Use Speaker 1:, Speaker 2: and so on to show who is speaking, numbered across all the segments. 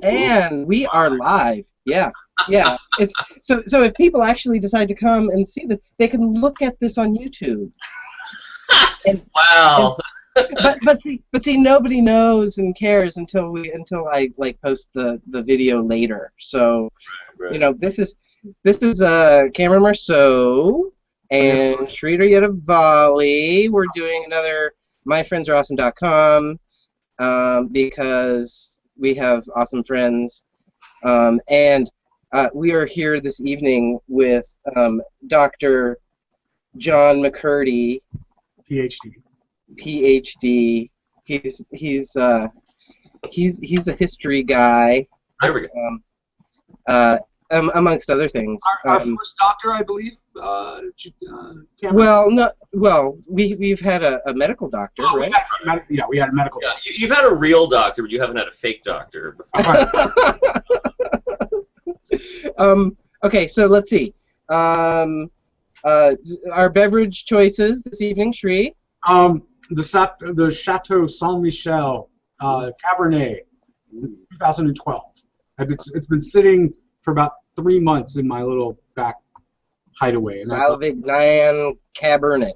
Speaker 1: And we are live. Yeah. It's so if people actually decide to come and see this, they can look at this on YouTube.
Speaker 2: Wow.
Speaker 1: But see, nobody knows and cares until I like post the video later. So,
Speaker 2: right.
Speaker 1: You know, this is Cameron Marceau and Sridhar Yadavali. We're doing another MyFriendsAreAwesome.com because we have awesome friends, and we are here this evening with Dr. John McCurdy, PhD. He's a history guy.
Speaker 2: There we go.
Speaker 1: Amongst other things.
Speaker 3: Our first doctor, I believe.
Speaker 1: Well, we've had a medical doctor, right?
Speaker 3: We had a medical doctor.
Speaker 2: You've had a real doctor, but you haven't had a fake doctor before.
Speaker 1: Okay, so let's see. Our beverage choices this evening, Shri.
Speaker 3: The Chateau Saint Michel Cabernet, 2012. It's been sitting for about 3 months in my little back hideaway.
Speaker 1: Salvignan Cabernet.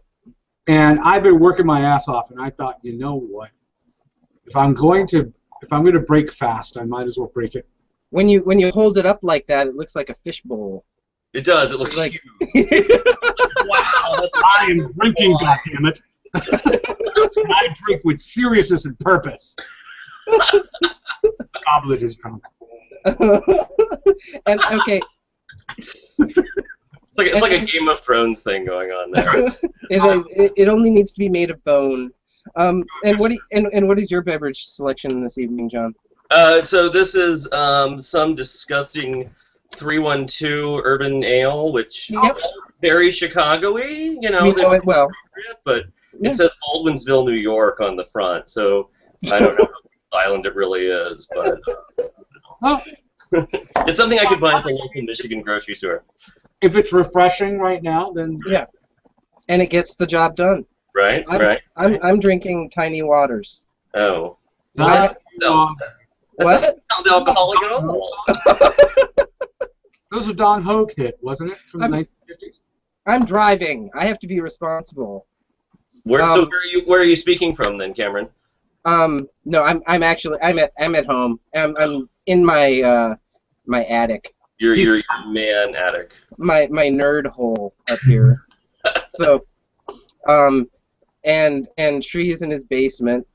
Speaker 3: And I've been working my ass off, and I thought, you know what? If I'm going to break fast, I might as well break it.
Speaker 1: When you hold it up like that, it looks like a fishbowl.
Speaker 2: It does. It looks like huge. Wow,
Speaker 3: I am drinking, goddammit. I drink with seriousness and purpose. Goblet is drunk.
Speaker 1: And okay.
Speaker 2: It's like a Game of Thrones thing going on there.
Speaker 1: It only needs to be made of bone. And what is your beverage selection this evening, John?
Speaker 2: So this is some disgusting 312 Urban Ale, which is very Chicago-y. You know,
Speaker 1: we know it well.
Speaker 2: But it says Baldwinsville, New York on the front, so I don't know what island it really is, but it's something I could buy at the local Michigan grocery store.
Speaker 3: If it's refreshing right now, then
Speaker 1: yeah, and it gets the job done.
Speaker 2: Right,
Speaker 1: right. I'm drinking Tiny Waters.
Speaker 2: Oh.
Speaker 1: What?
Speaker 2: That's not alcoholic at all.
Speaker 3: Those are Don Hogue hit, wasn't it, from the 1950s?
Speaker 1: I'm driving. I have to be responsible.
Speaker 2: Where are you speaking from then, Cameron?
Speaker 1: No, I'm at home. I'm in my my attic.
Speaker 2: Your man attic.
Speaker 1: My nerd hole up here. So, and Shree's in his basement.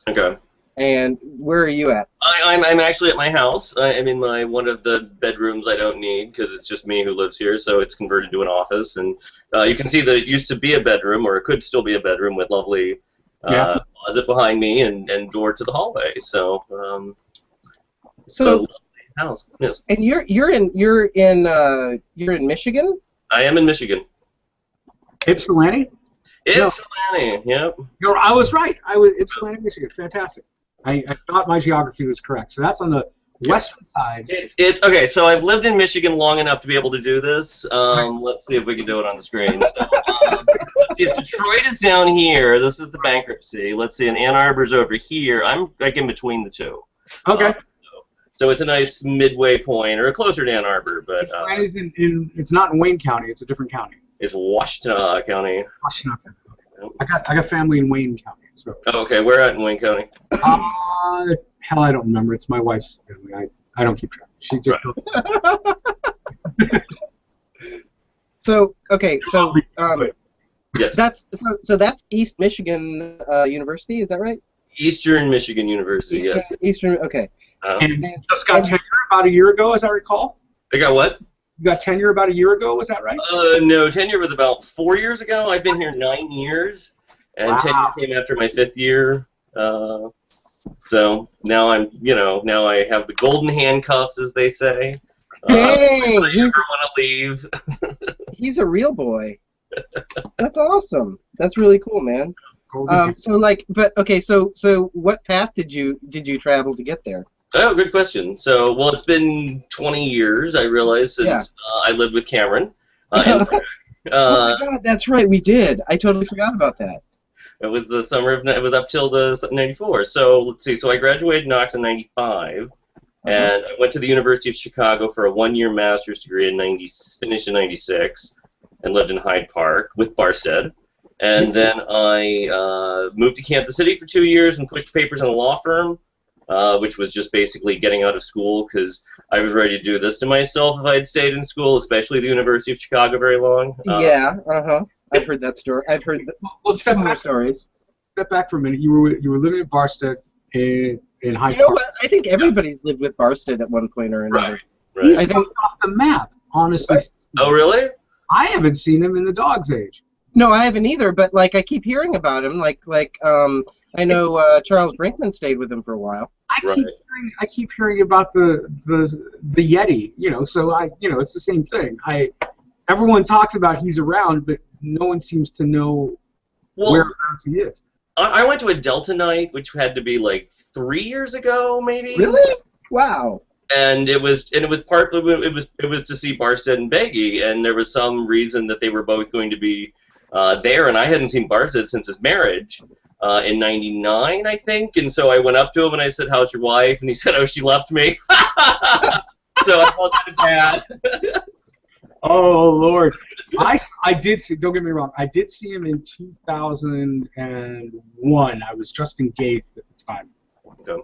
Speaker 2: Okay.
Speaker 1: And where are you at?
Speaker 2: I'm actually at my house. I'm in one of the bedrooms I don't need because it's just me who lives here, so it's converted to an office. And you can see that it used to be a bedroom, or it could still be a bedroom with lovely closet behind me and door to the hallway. So lovely house. Yes.
Speaker 1: And you're in Michigan?
Speaker 2: I am in Michigan.
Speaker 3: Ypsilanti?
Speaker 2: Ypsilanti, yep.
Speaker 3: I was right. I was Ypsilanti, Michigan. Fantastic. I thought my geography was correct. So that's on the western side.
Speaker 2: It's okay. So I've lived in Michigan long enough to be able to do this. Let's see if we can do it on the screen. So, let's see. If Detroit is down here, this is the bankruptcy. Let's see. And Ann Arbor's over here. I'm like in between the two.
Speaker 3: Okay.
Speaker 2: So it's a nice midway point, or closer to Ann Arbor, but
Speaker 3: it's not in Wayne County. It's a different county.
Speaker 2: It's Washtenaw County.
Speaker 3: Washtenaw County. I got family in Wayne County. So.
Speaker 2: Oh, okay, where at in Wayne County?
Speaker 3: Hell, I don't remember. It's my wife's family. I don't keep track. She just.
Speaker 2: Right.
Speaker 1: So okay, so
Speaker 2: yes.
Speaker 1: That's East Michigan University. Is that right?
Speaker 2: Eastern Michigan University. Yes.
Speaker 1: Eastern. Okay.
Speaker 3: And just got tenure about a year ago, as I recall.
Speaker 2: I got what?
Speaker 3: You got tenure about a year ago. Was that right?
Speaker 2: No, tenure was about 4 years ago. I've been here 9 years. And tenure came after my 5th year, so now now I have the golden handcuffs, as they say.
Speaker 1: Hey,
Speaker 2: I never want to leave.
Speaker 1: He's a real boy. That's awesome. That's really cool, man. So what path did you travel to get there?
Speaker 2: Oh, good question. So, well, it's been 20 years, I realize, since I lived with Cameron.
Speaker 1: Oh my God, that's right, we did. I totally forgot about that.
Speaker 2: It was the summer of, it was up till the 94. So let's see. So I graduated Knox in 95. And I went to the University of Chicago for a one-year master's degree finished in 96, and lived in Hyde Park with Barstead. And then I moved to Kansas City for 2 years and pushed papers in a law firm, which was just basically getting out of school because I was ready to do this to myself if I had stayed in school, especially the University of Chicago very long.
Speaker 1: I've heard that story. I've heard similar stories.
Speaker 3: Step back for a minute. You were living at Barstead in Hyde Park.
Speaker 1: You know what? I think everybody lived with Barstead at one point or another.
Speaker 2: Right.
Speaker 3: He's off the map, honestly.
Speaker 1: What?
Speaker 2: Oh, really?
Speaker 3: I haven't seen him in the dog's age.
Speaker 1: No, I haven't either. But like, I keep hearing about him. I know Charles Brinkman stayed with him for a while.
Speaker 3: I keep hearing about the Yeti. So it's the same thing. Everyone talks about he's around, but no one seems to know whereabouts he is.
Speaker 2: I went to a Delta night, which had to be like 3 years ago, maybe.
Speaker 1: Really? Wow.
Speaker 2: And it was partly it was to see Barstead and Beggy, and there was some reason that they were both going to be there, and I hadn't seen Barstead since his marriage in '99, I think. And so I went up to him and I said, "How's your wife?" And he said, "Oh, she left me." So I felt kind of bad.
Speaker 3: Oh Lord, I did see. Don't get me wrong. I did see him in 2001. I was just engaged at the time,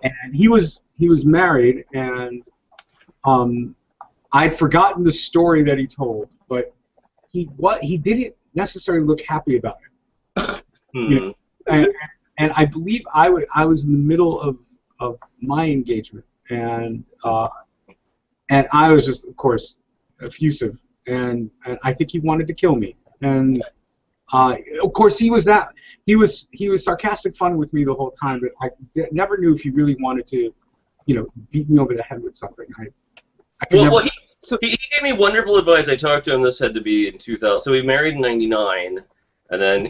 Speaker 3: and he was married, and I'd forgotten the story that he told, but he didn't necessarily look happy about it. And I believe I was in the middle of my engagement, and I was just, of course, effusive. And I think he wanted to kill me. And of course, he was sarcastic fun with me the whole time, but I never knew if he really wanted to, beat me over the head with something.
Speaker 2: He gave me wonderful advice. I talked to him. This had to be in 2000. So we married in '99, and then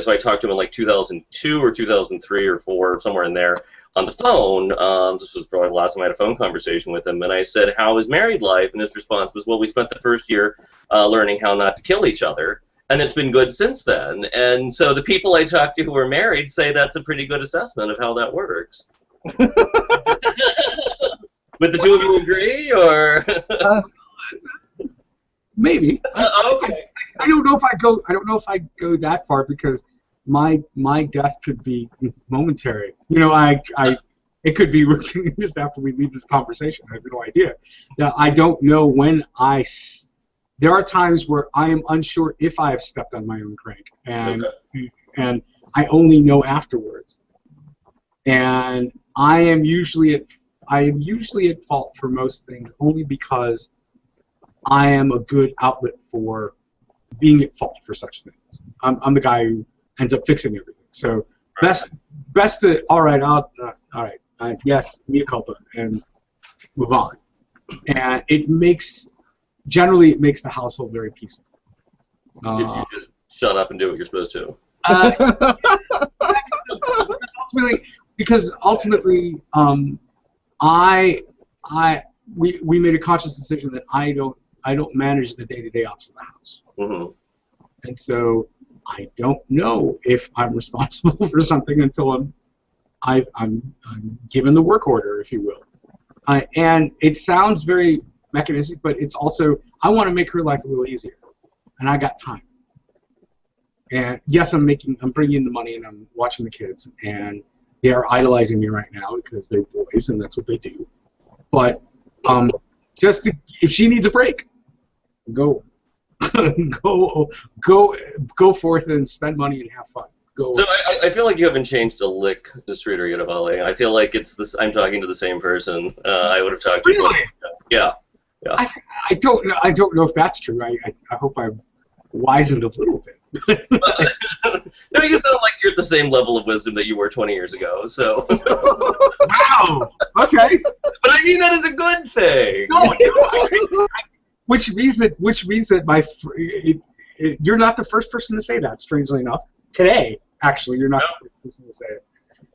Speaker 2: so I talked to him in like 2002 or 2003 or 4, somewhere in there, on the phone. This was probably the last time I had a phone conversation with him, and I said, "How is married life?" And his response was, "Well, we spent the first year learning how not to kill each other, and it's been good since then." And so the people I talk to who are married say that's a pretty good assessment of how that works. Would the two of you agree, or?
Speaker 3: Maybe.
Speaker 2: Okay.
Speaker 3: I don't know if I go that far because my death could be momentary. It could be just after we leave this conversation. I have no idea. Now, I don't know when there are times where I am unsure if I have stepped on my own crank, and I only know afterwards. And I am usually at fault for most things only because I am a good outlet for being at fault for such things. I'm the guy who ends up fixing everything. So best to yes, mea culpa, and move on. And generally it makes the household very peaceful.
Speaker 2: If you just shut up and do what you're supposed to.
Speaker 3: Ultimately, we made a conscious decision that I don't manage the day-to-day ops of the house.
Speaker 2: Mm-hmm.
Speaker 3: And so I don't know if I'm responsible for something until I'm given the work order, if you will. And it sounds very mechanistic, but it's also, I want to make her life a little easier, and I got time. And yes, I'm bringing in the money, and I'm watching the kids, and they are idolizing me right now because they're boys, and that's what they do. But if she needs a break, go forth and spend money and have fun. Go.
Speaker 2: So I feel like you haven't changed a lick, Sridhar Yadavali. I feel like I'm talking to the same person I would have talked to.
Speaker 3: Really?
Speaker 2: Yeah.
Speaker 3: I don't know if that's true. I hope I've wizened a little bit.
Speaker 2: No, you sound like you're at the same level of wisdom that you were 20 years ago. So.
Speaker 3: Wow. Okay.
Speaker 2: But I mean that as a good thing.
Speaker 3: No, which means that you're not the first person to say that. Strangely enough, today actually you're not the first person to say it,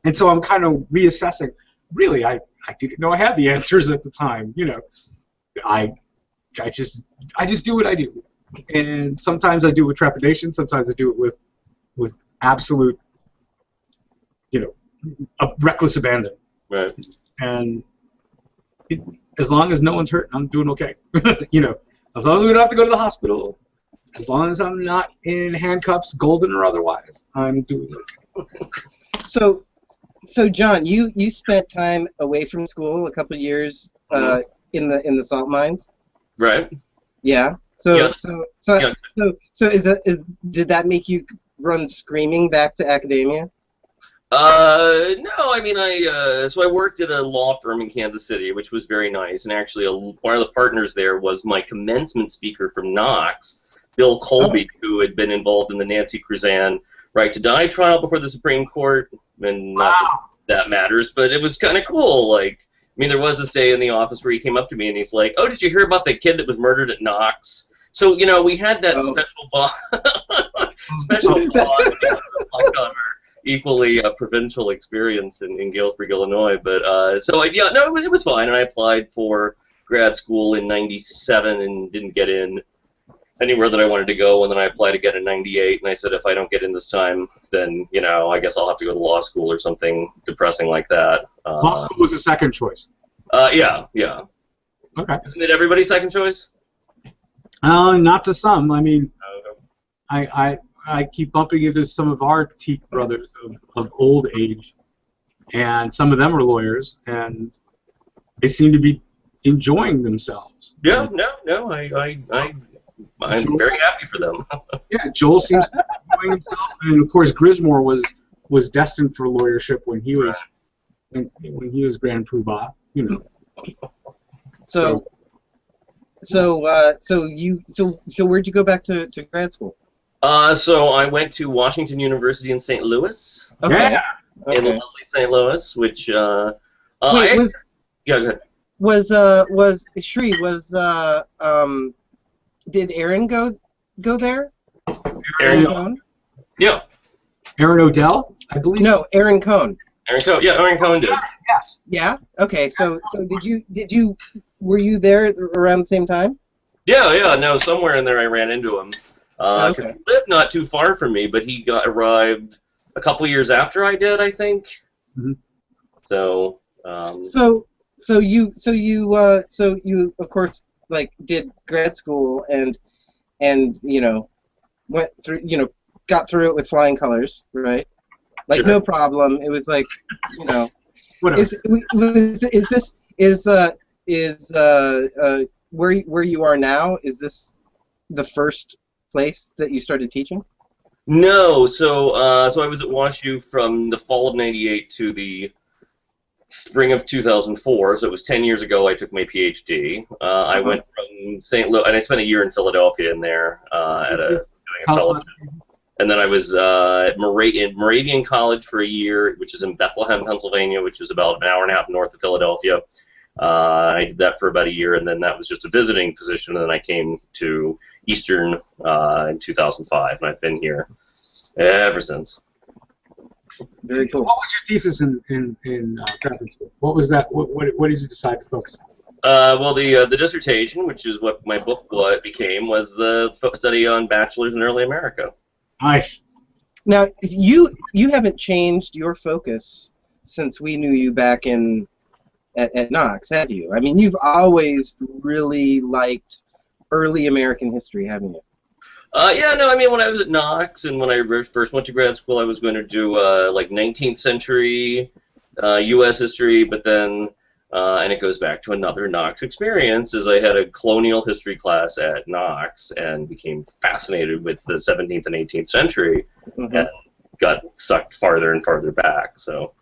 Speaker 3: and so I'm kind of reassessing. Really, I didn't know I had the answers at the time. I just do what I do. And sometimes I do it with trepidation. Sometimes I do it with absolute, a reckless abandon.
Speaker 2: Right.
Speaker 3: And as long as no one's hurt, I'm doing okay. You know, as long as we don't have to go to the hospital, as long as I'm not in handcuffs, golden or otherwise, I'm doing okay.
Speaker 1: So John, you spent time away from school, a couple of years in the salt mines.
Speaker 2: Right.
Speaker 1: Yeah. So
Speaker 2: Yeah.
Speaker 1: Did that make you run screaming back to academia?
Speaker 2: No, I mean, so I worked at a law firm in Kansas City, which was very nice, and actually one of the partners there was my commencement speaker from Knox, Bill Colby, who had been involved in the Nancy Cruzan right to die trial before the Supreme Court, and not that matters, but it was kind of cool. Like, I mean, there was this day in the office where he came up to me and he's like, "Oh, did you hear about the kid that was murdered at Knox?" So, you know, we had that special bond on our equally provincial experience in Galesburg, Illinois. But so yeah, no, it was fine. And I applied for grad school in '97 and didn't get in anywhere that I wanted to go. And then I applied again in '98, and I said, if I don't get in this time, then, you know, I guess I'll have to go to law school or something depressing like that.
Speaker 3: Law school was a second choice.
Speaker 2: Yeah.
Speaker 3: Okay.
Speaker 2: Isn't it everybody's second choice?
Speaker 3: Not to some. I mean, I keep bumping into some of our teak brothers of old age, and some of them are lawyers, and they seem to be enjoying themselves.
Speaker 2: Yeah, no, I'm very happy for them.
Speaker 3: Yeah, Joel seems to be enjoying himself, and of course Grismore was destined for lawyership when he was Grand Poobah, you know.
Speaker 1: So where'd you go back to grad school?
Speaker 2: So I went to Washington University in St. Louis.
Speaker 1: Okay.
Speaker 3: Yeah.
Speaker 2: In lovely St. Louis, which
Speaker 1: Wait,
Speaker 2: yeah, go ahead.
Speaker 1: Did Aaron go there?
Speaker 2: Aaron
Speaker 1: Cohn?
Speaker 2: Yeah.
Speaker 3: Aaron Odell, I believe.
Speaker 1: No, Aaron Cohn.
Speaker 2: Aaron Cohn. Yeah, Aaron Cohn did.
Speaker 3: Yes.
Speaker 1: Yeah. Okay. So were you there around the same time?
Speaker 2: Yeah. No, somewhere in there I ran into him.
Speaker 1: Okay.
Speaker 2: He lived not too far from me, but he arrived a couple years after I did, I think.
Speaker 3: Mm-hmm.
Speaker 1: So you of course like did grad school and you know went through, you know, got through it with flying colors, right? Like,
Speaker 2: sure.
Speaker 1: no problem. It was like, you know,
Speaker 3: Whatever.
Speaker 1: Where you are now, is this the first place that you started teaching?
Speaker 2: No, so I was at WashU from the fall of '98 to the spring of 2004. So it was 10 years ago I took my PhD. I went from St. Louis, and I spent a year in Philadelphia in there doing a fellowship. And then I was at Moravian College for a year, which is in Bethlehem, Pennsylvania, which is about an hour and a half north of Philadelphia. I did that for about a year, and then that was just a visiting position, and then I came to Eastern in 2005, and I've been here ever since.
Speaker 1: Very cool.
Speaker 3: What was your thesis in graduate school? What was that? What did you decide to focus on?
Speaker 2: Well, the dissertation, which is what my book became, was the study on bachelors in early America.
Speaker 3: Nice.
Speaker 1: Now, you haven't changed your focus since we knew you back at Knox, have you? I mean, you've always really liked early American history, haven't you?
Speaker 2: Yeah, no, I mean, when I was at Knox and when I first went to grad school, I was going to do like 19th century U.S. history, but then, and it goes back to another Knox experience, is I had a colonial history class at Knox and became fascinated with the 17th and 18th century, and got sucked farther and farther back. So,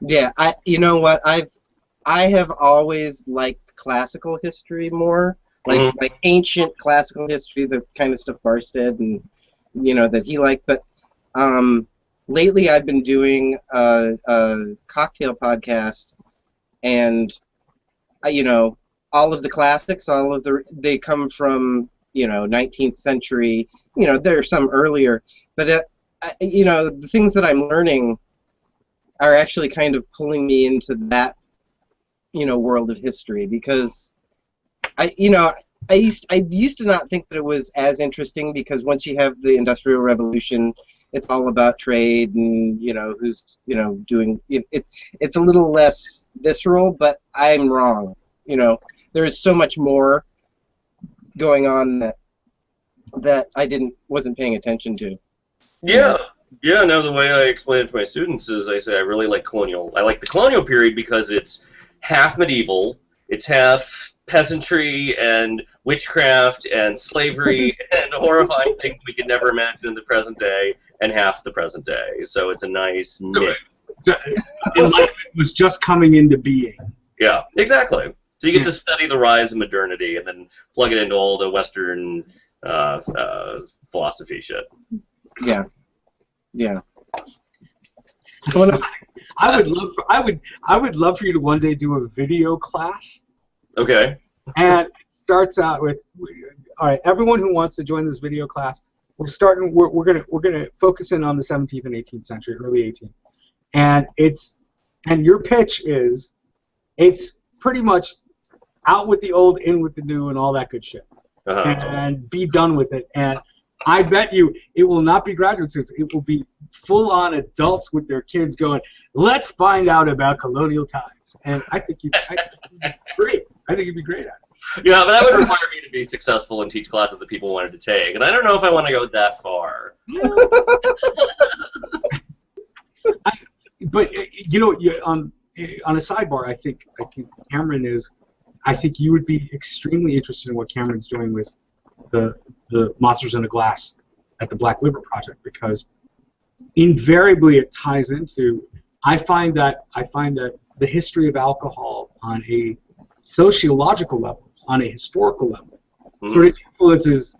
Speaker 1: yeah, you know what, I have always liked classical history more. Like ancient classical history, the kind of stuff Barstead and, you know, that he liked. But lately I've been doing a cocktail podcast, and you know, all of the classics, they come from, you know, 19th century. You know, there are some earlier, but you know, the things that I'm learning are actually kind of pulling me into that, you know, world of history, because I used to not think that it was as interesting, because once you have the Industrial Revolution it's all about trade and who's doing it. It's a little less visceral, but I'm wrong. There's so much more going on that I wasn't paying attention to.
Speaker 2: Yeah. Yeah, no, the way I explain it to my students is I say I really like I like the colonial period because it's half medieval, it's half peasantry and witchcraft and slavery and horrifying things we could never imagine in the present day, and half the present day. So it's a nice mix.
Speaker 3: Enlightenment was just coming into being.
Speaker 2: Yeah, exactly. So you get to study the rise of modernity and then plug it into all the Western philosophy shit.
Speaker 1: Yeah. Yeah.
Speaker 3: I would love for you to one day do a video class.
Speaker 2: Okay.
Speaker 3: And it starts out with, all right, everyone who wants to join this video class, we're gonna focus in on the 17th and 18th century, early 18th, and your pitch is, it's pretty much out with the old, in with the new, and all that good shit, and be done with it. And I bet you it will not be graduate students. It will be full-on adults with their kids going, let's find out about colonial times. And I think you'd be great. I think you'd be great at it.
Speaker 2: Yeah, but that would require me to be successful and teach classes that people wanted to take. And I don't know if I want to go that far.
Speaker 3: But, on a sidebar, I think Cameron is, I think you would be extremely interested in what Cameron's doing with the Monsters in a Glass at the Black Liver Project, because invariably it ties into, I find that the history of alcohol on a sociological level, on a historical level, sort of influences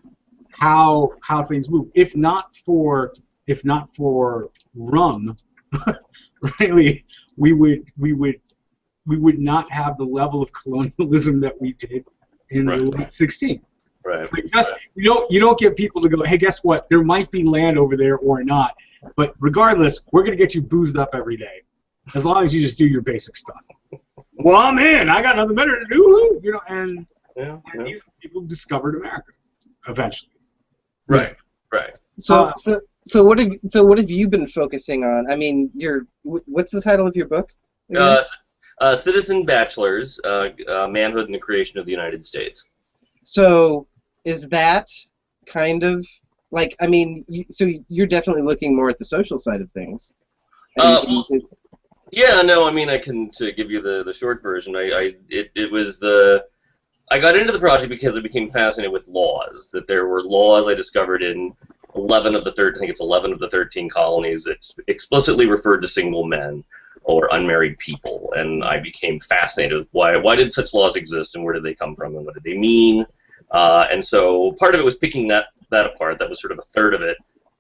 Speaker 3: how things move. If not for rum, really, we would not have the level of colonialism that we did in the late 16th.
Speaker 2: Right.
Speaker 3: You don't get people to go, hey, guess what? There might be land over there or not, but regardless, we're going to get you boozed up every day, as long as you just do your basic stuff. Well, I'm in. I got nothing better to do, and these people discovered America eventually.
Speaker 2: Right. Right.
Speaker 1: So what have you been focusing on? I mean, what's the title of your book?
Speaker 2: Citizen Bachelors: Manhood and the Creation of the United States.
Speaker 1: So is that kind of like, I mean, so you're definitely looking more at the social side of things.
Speaker 2: Yeah, no, I mean, to give you the short version, I got into the project because I became fascinated with laws, that there were laws I discovered in 11 of the 13 colonies that explicitly referred to single men or unmarried people, and I became fascinated with why did such laws exist, and where did they come from, and what did they mean. And so part of it was picking that apart. That was sort of a third of it.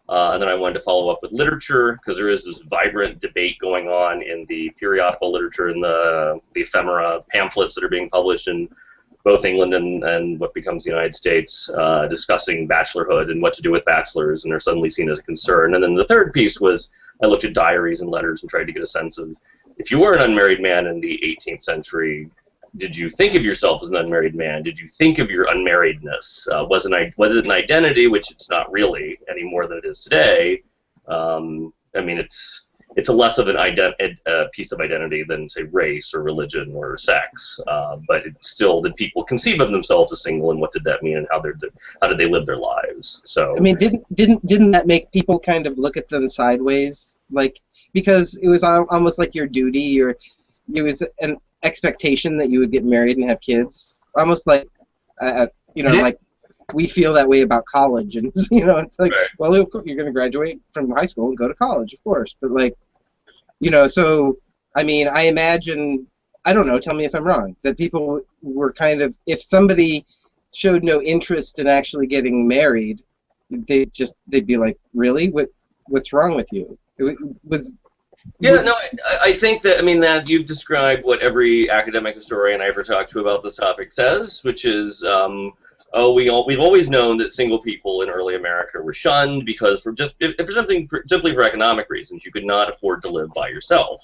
Speaker 2: And then I wanted to follow up with literature, because there is this vibrant debate going on in the periodical literature and the ephemera pamphlets that are being published in both England and what becomes the United States, discussing bachelorhood and what to do with bachelors, and they're suddenly seen as a concern. And then the third piece was I looked at diaries and letters and tried to get a sense of, if you were an unmarried man in the 18th century, did you think of yourself as an unmarried man? Did you think of your unmarriedness? Was it an identity, which it's not really any more than it is today? I mean, it's a less of a piece of identity than, say, race or religion or sex. But it still, did people conceive of themselves as single, and what did that mean, and how did they live their lives? So I
Speaker 1: mean, didn't that make people kind of look at them sideways, like, because it was almost like your duty, or it was an expectation that you would get married and have kids, almost like like we feel that way about college, and it's like, right. Well, of course you're going to graduate from high school and go to college, of course, but like, so I mean, I imagine, I don't know, tell me if I'm wrong, that people were kind of, if somebody showed no interest in actually getting married, they'd be like, really, what's wrong with you? It was.
Speaker 2: Yeah, no, I think that, I mean, that you've described what every academic historian I ever talked to about this topic says, which is, we've always known that single people in early America were shunned because simply for economic reasons. You could not afford to live by yourself.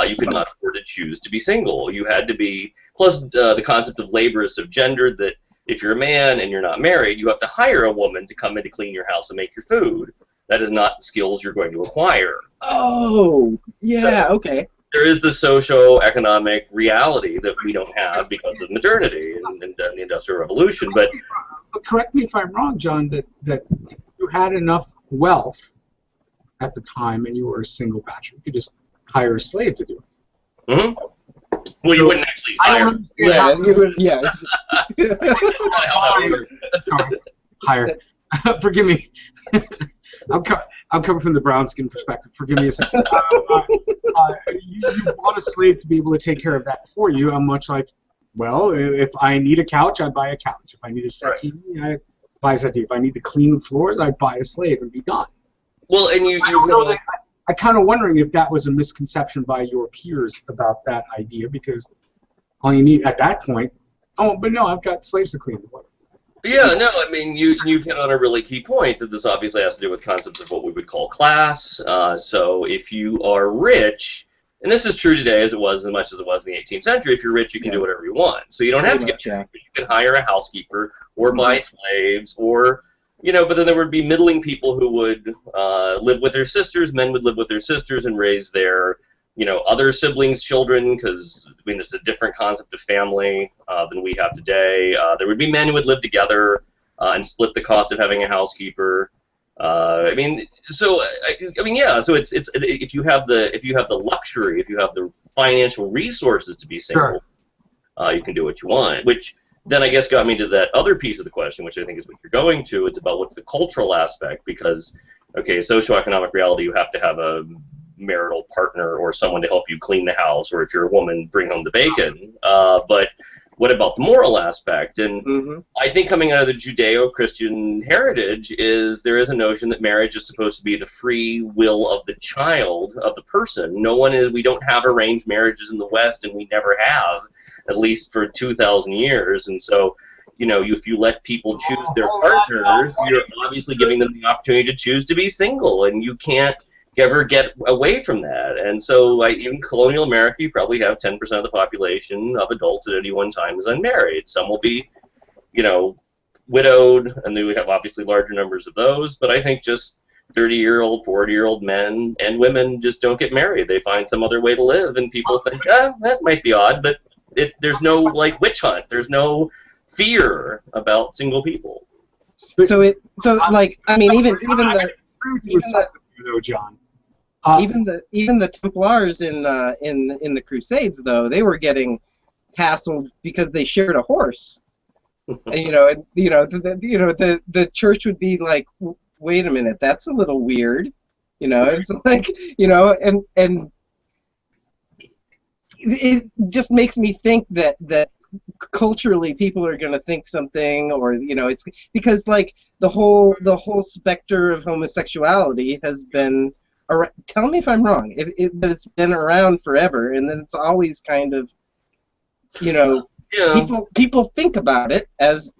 Speaker 2: You could not afford to choose to be single. You had to be, plus the concept of labor is so gendered that if you're a man and you're not married, you have to hire a woman to come in to clean your house and make your food. that is not skills you're going to acquire.
Speaker 1: Oh, yeah,
Speaker 2: So,
Speaker 1: okay.
Speaker 2: there is the socio-economic reality that we don't have because of modernity and the Industrial Revolution. But
Speaker 3: correct me if I'm wrong, John, that you had enough wealth at the time and you were a single bachelor, you could just hire a slave to do it.
Speaker 2: mm-hmm. Well, you wouldn't actually
Speaker 3: I
Speaker 2: hire.
Speaker 3: don't understand
Speaker 1: Yeah, you would, yeah.
Speaker 3: hire. Forgive me. I'm coming from the brown skin perspective. Forgive me a second. You want a slave to be able to take care of that for you. I'm much like, well, if I need a couch, I buy a couch. If I need a settee, I buy a settee. If I need to clean the floors, I buy a slave and be done.
Speaker 2: Well, and
Speaker 3: I kind of wondering if that was a misconception by your peers about that idea, because all you need at that point, oh, but no, I've got slaves to clean the floor.
Speaker 2: Yeah, no, I mean, you've hit on a really key point that this obviously has to do with concepts of what we would call class. So if you are rich, and this is true today as much as it was in the 18th century, if you're rich, you can do whatever you want. So you don't have to get married. You can hire a housekeeper or buy slaves or, but then there would be middling people who would live with their sisters. Men would live with their sisters and raise their other siblings' children, because there's a different concept of family than we have today. There would be men who would live together and split the cost of having a housekeeper. So it's if you have the luxury, if you have the financial resources to be single, you can do what you want. Which then I guess got me to that other piece of the question, which I think is what you're going to. It's about what's the cultural aspect, because socioeconomic reality, you have to have a marital partner or someone to help you clean the house, or if you're a woman, bring home the bacon. But what about the moral aspect? And I think coming out of the Judeo-Christian heritage is there is a notion that marriage is supposed to be the free will of the child, of the person. We don't have arranged marriages in the West, and we never have, at least for 2,000 years. And so, if you let people choose their partners, you're obviously giving them the opportunity to choose to be single, and you can't ever get away from that. And so in colonial America, you probably have 10% of the population of adults at any one time is unmarried. Some will be, widowed, and then we have obviously larger numbers of those, but I think just 30-year-old, 40-year-old men and women just don't get married. They find some other way to live, and people think, that might be odd, but there's no, witch hunt. There's no fear about single people.
Speaker 3: Even
Speaker 1: the Templars in the Crusades, though, they were getting hassled because they shared a horse. The church would be like, wait a minute, that's a little weird. It's like, and it just makes me think that culturally people are going to think something, or it's because the whole specter of homosexuality has been. Tell me if I'm wrong. That it's been around forever, and then it's always kind of, people think about it as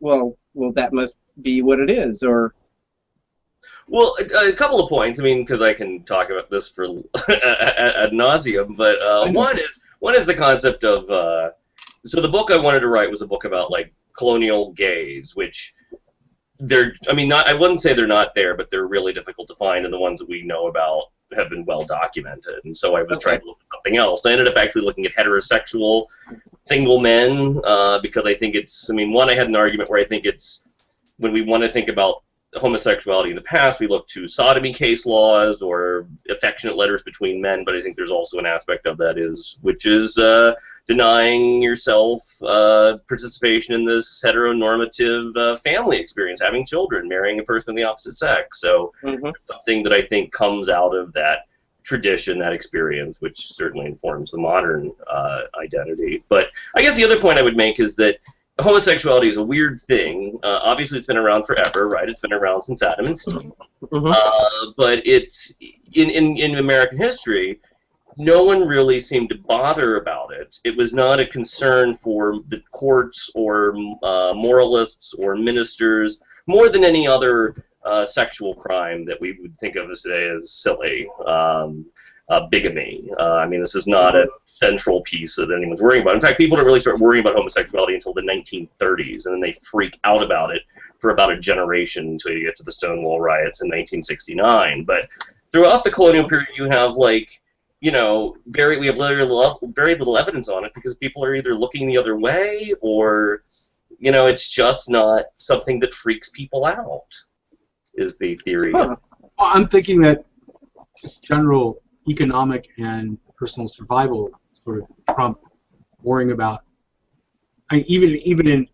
Speaker 1: well. That must be what it is, or.
Speaker 2: Well, a couple of points. Because I can talk about this for ad nauseum, but one is the concept of. So the book I wanted to write was a book about colonial gays, which. I wouldn't say they're not there, but they're really difficult to find, and the ones that we know about have been well documented. And so I was trying to look at something else. I ended up actually looking at heterosexual single men, because I think it's, one, I had an argument where I think it's, when we want to think about homosexuality in the past, we look to sodomy case laws or affectionate letters between men, but I think there's also an aspect of that which is denying yourself participation in this heteronormative family experience, having children, marrying a person of the opposite sex. So something that I think comes out of that tradition, that experience, which certainly informs the modern identity. But I guess the other point I would make is that homosexuality is a weird thing. Obviously, it's been around forever, right? It's been around since Adam and Steve. But it's in American history, no one really seemed to bother about it. It was not a concern for the courts or moralists or ministers, more than any other sexual crime that we would think of as today as silly. bigamy. I mean, this is not a central piece that anyone's worrying about. In fact, people don't really start worrying about homosexuality until the 1930s, and then they freak out about it for about a generation until you get to the Stonewall riots in 1969. But throughout the colonial period, you have, like, you know, we have very little evidence on it because people are either looking the other way or, you know, it's just not something that freaks people out, is the theory.
Speaker 3: Well, I'm thinking that just general economic and personal survival sort of trump worrying about. I mean, even in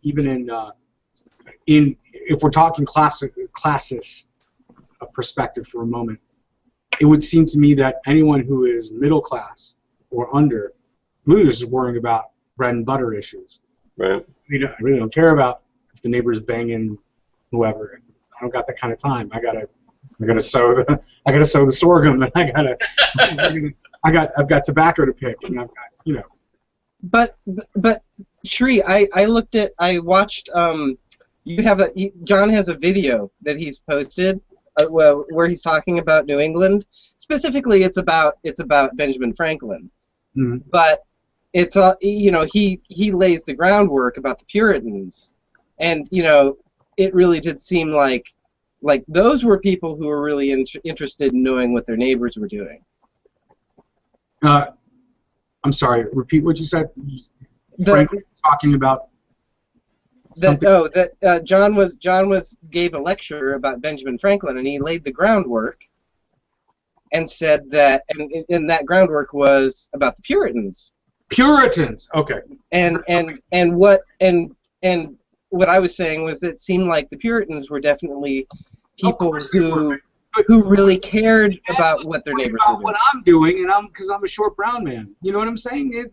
Speaker 3: if we're talking classist perspective for a moment, it would seem to me that anyone who is middle class or under really is just worrying about bread and butter issues.
Speaker 2: Right.
Speaker 3: I really don't care about if the neighbor's banging whoever. I don't got that kind of time. I gotta sow the sorghum, and I've got tobacco to pick, and I've got, you know.
Speaker 1: But Shri, I watched. John has a video that he's posted, where he's talking about New England. Specifically, it's about Benjamin Franklin.
Speaker 3: Mm-hmm.
Speaker 1: But it's you know, he lays the groundwork about the Puritans, and you know, it really did seem like those were people who were really interested in knowing what their neighbors were doing.
Speaker 3: I'm sorry. Repeat what you said. Franklin talking about
Speaker 1: that. John gave a lecture about Benjamin Franklin, and he laid the groundwork, and said that, and that groundwork was about the Puritans.
Speaker 3: Puritans. Okay.
Speaker 1: And what I was saying was that it seemed like the Puritans were definitely people who really cared about what their neighbors were doing.
Speaker 3: What I'm doing, and because I'm a short brown man. You know what I'm saying?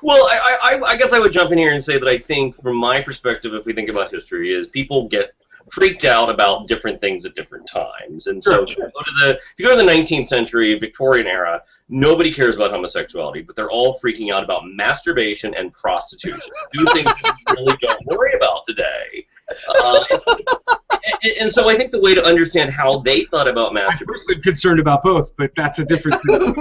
Speaker 2: Well, I guess I would jump in here and say that I think, from my perspective, if we think about history, is people get freaked out about different things at different times. And so if you go to the 19th century, Victorian era, nobody cares about homosexuality, but they're all freaking out about masturbation and prostitution. Two things we really don't worry about today. And so I think the way to understand how they thought about masturbation...
Speaker 3: I'm personally concerned about both, but that's a different thing.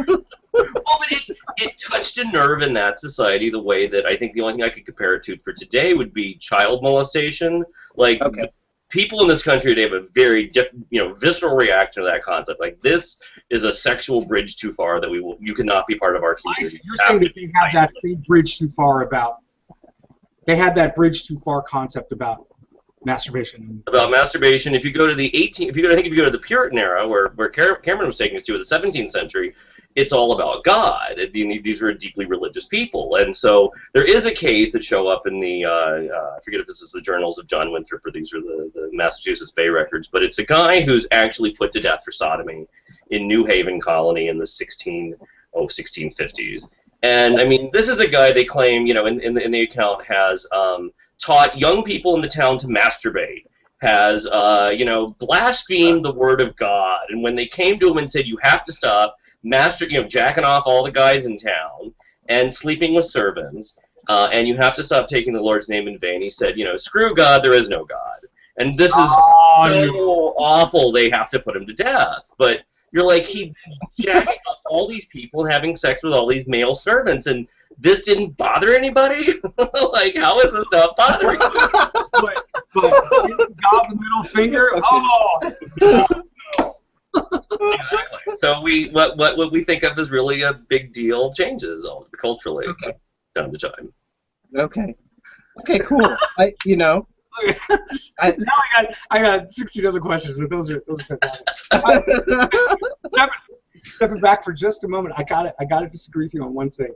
Speaker 2: Well, but it touched a nerve in that society the way that I think the only thing I could compare it to for today would be child molestation. Like, people in this country today have a very visceral reaction to that concept. Like, this is a sexual bridge too far that you cannot be part of our community.
Speaker 3: You're saying that they have that same bridge too far about... They had that bridge too far concept about masturbation.
Speaker 2: About masturbation. If you go to the the Puritan era, where Cameron was taking us to, the 17th century, it's all about God. These were deeply religious people, and so there is a case that show up in the I forget if this is the Journals of John Winthrop or these are the Massachusetts Bay Records, but it's a guy who's actually put to death for sodomy in New Haven Colony in the 1650s. And I mean, this is a guy they claim, in the account has taught young people in the town to masturbate, has blasphemed the word of God. And when they came to him and said, you have to stop jacking off all the guys in town and sleeping with servants, and you have to stop taking the Lord's name in vain, he said, screw God, there is no God. And this is so awful, they have to put him to death. But you're like, he jacking off all these people and having sex with all these male servants, and this didn't bother anybody? Like, how is this not bothering you?
Speaker 3: But God the middle finger? Oh!
Speaker 2: Exactly. So what we think of as really a big deal changes culturally time to time.
Speaker 1: Okay, cool. Now
Speaker 3: I got 16 other questions, but those are fantastic. Stepping back for just a moment, I gotta disagree with you on one thing.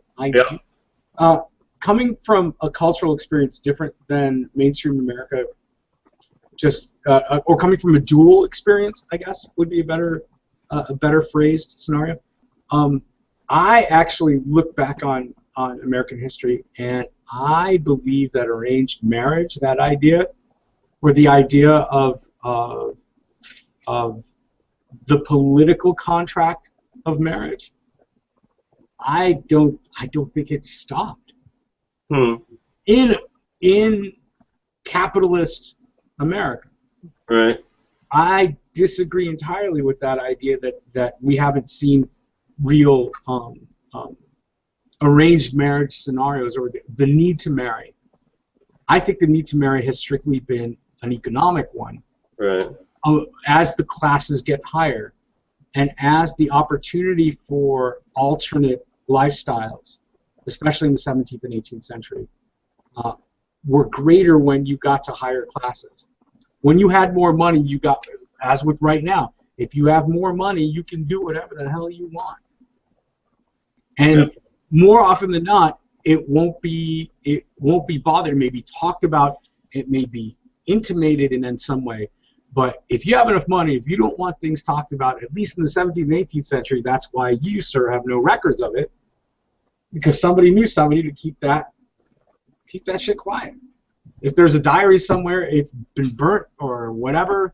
Speaker 3: Coming from a cultural experience different than mainstream America, or coming from a dual experience, I guess would be a better phrased scenario. I actually look back on American history, and I believe that arranged marriage, that idea, or the idea of the political contract of marriage, I don't think it's stopped. In capitalist America.
Speaker 2: Right.
Speaker 3: I disagree entirely with that idea that we haven't seen real arranged marriage scenarios, or the need to marry. I think the need to marry has strictly been an economic one.
Speaker 2: Right.
Speaker 3: As the classes get higher, and as the opportunity for alternate lifestyles, especially in the 17th and 18th century, were greater when you got to higher classes. When you had more money, you got, as with right now, if you have more money, you can do whatever the hell you want. And more often than not, it won't be bothered. It may be talked about. It may be intimated in some way. But if you have enough money, if you don't want things talked about, at least in the 17th and 18th century, that's why you, sir, have no records of it, because somebody knew somebody to keep that shit quiet. If there's a diary somewhere, it's been burnt or whatever.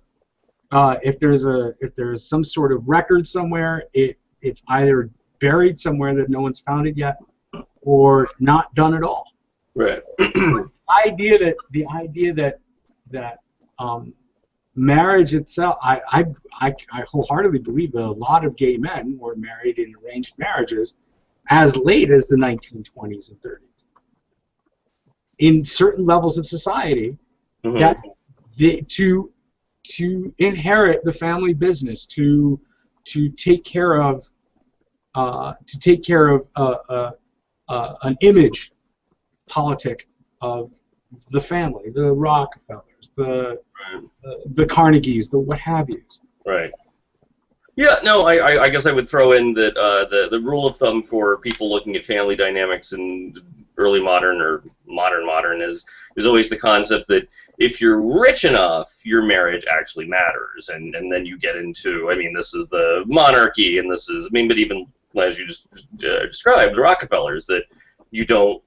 Speaker 3: If there's some sort of record somewhere, it's either buried somewhere that no one's found it yet, or not done at all.
Speaker 2: Right.
Speaker 3: The idea that marriage itself, I wholeheartedly believe that a lot of gay men were married in arranged marriages as late as the 1920s and 30s. In certain levels of society, that to inherit the family business, to take care of an image politic of the family, the Rockefellers, the Carnegies, the what have yous.
Speaker 2: Right. Yeah, no, I guess I would throw in that the rule of thumb for people looking at family dynamics in early modern or modern is always the concept that if you're rich enough, your marriage actually matters, and then you get into, I mean, this is the monarchy, and this is, I mean, but even as you just described, the Rockefellers, that you don't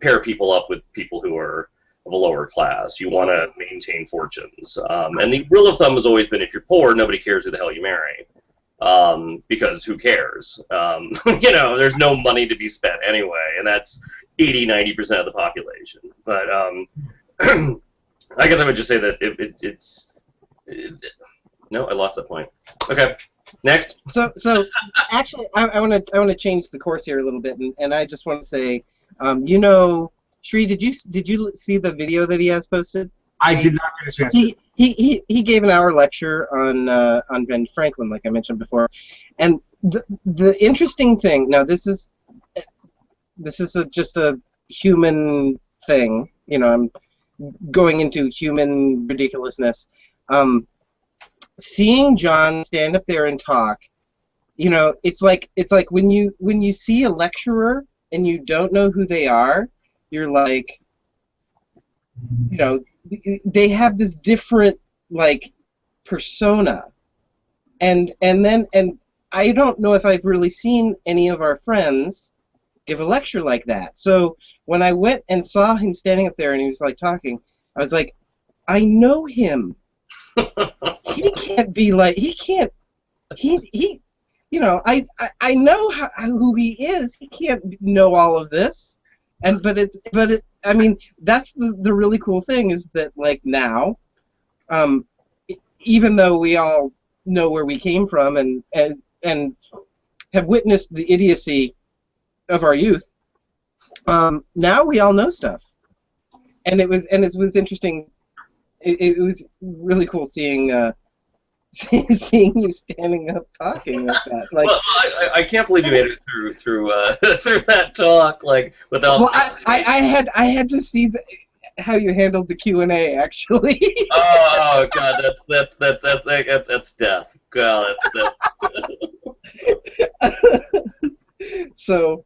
Speaker 2: pair people up with people who are of a lower class. You want to maintain fortunes. And the rule of thumb has always been, if you're poor, nobody cares who the hell you marry. Because who cares? You know, there's no money to be spent anyway, and that's 80–90% of the population. But I guess I would just say that no, I lost that point. Okay, next.
Speaker 1: So actually, I want to change the course here a little bit, and I just want to say, you know, Shri, did you see the video that he has posted?
Speaker 3: I did not get a chance.
Speaker 1: He gave an hour lecture on Ben Franklin, like I mentioned before, and the interesting thing. Now this is just a human thing. You know, I'm going into human ridiculousness. Seeing John stand up there and talk, you know, it's like when you see a lecturer and you don't know who they are, you're like, you know, they have this different like persona, and I don't know if I've really seen any of our friends give a lecture like that. So when I went and saw him standing up there and he was like talking, I was like, I know him. He can't be like, he you know, I know who he is. He can't know all of this. But I mean, that's the really cool thing, is that like now, even though we all know where we came from and have witnessed the idiocy of our youth, now we all know stuff, and it was interesting. It was really cool seeing seeing you standing up talking like that. Like,
Speaker 2: well, I can't believe you made it through through that talk, like, without.
Speaker 1: Well, I had to see how you handled the Q&A, actually.
Speaker 2: Oh God, that's death. God, that's.
Speaker 1: So.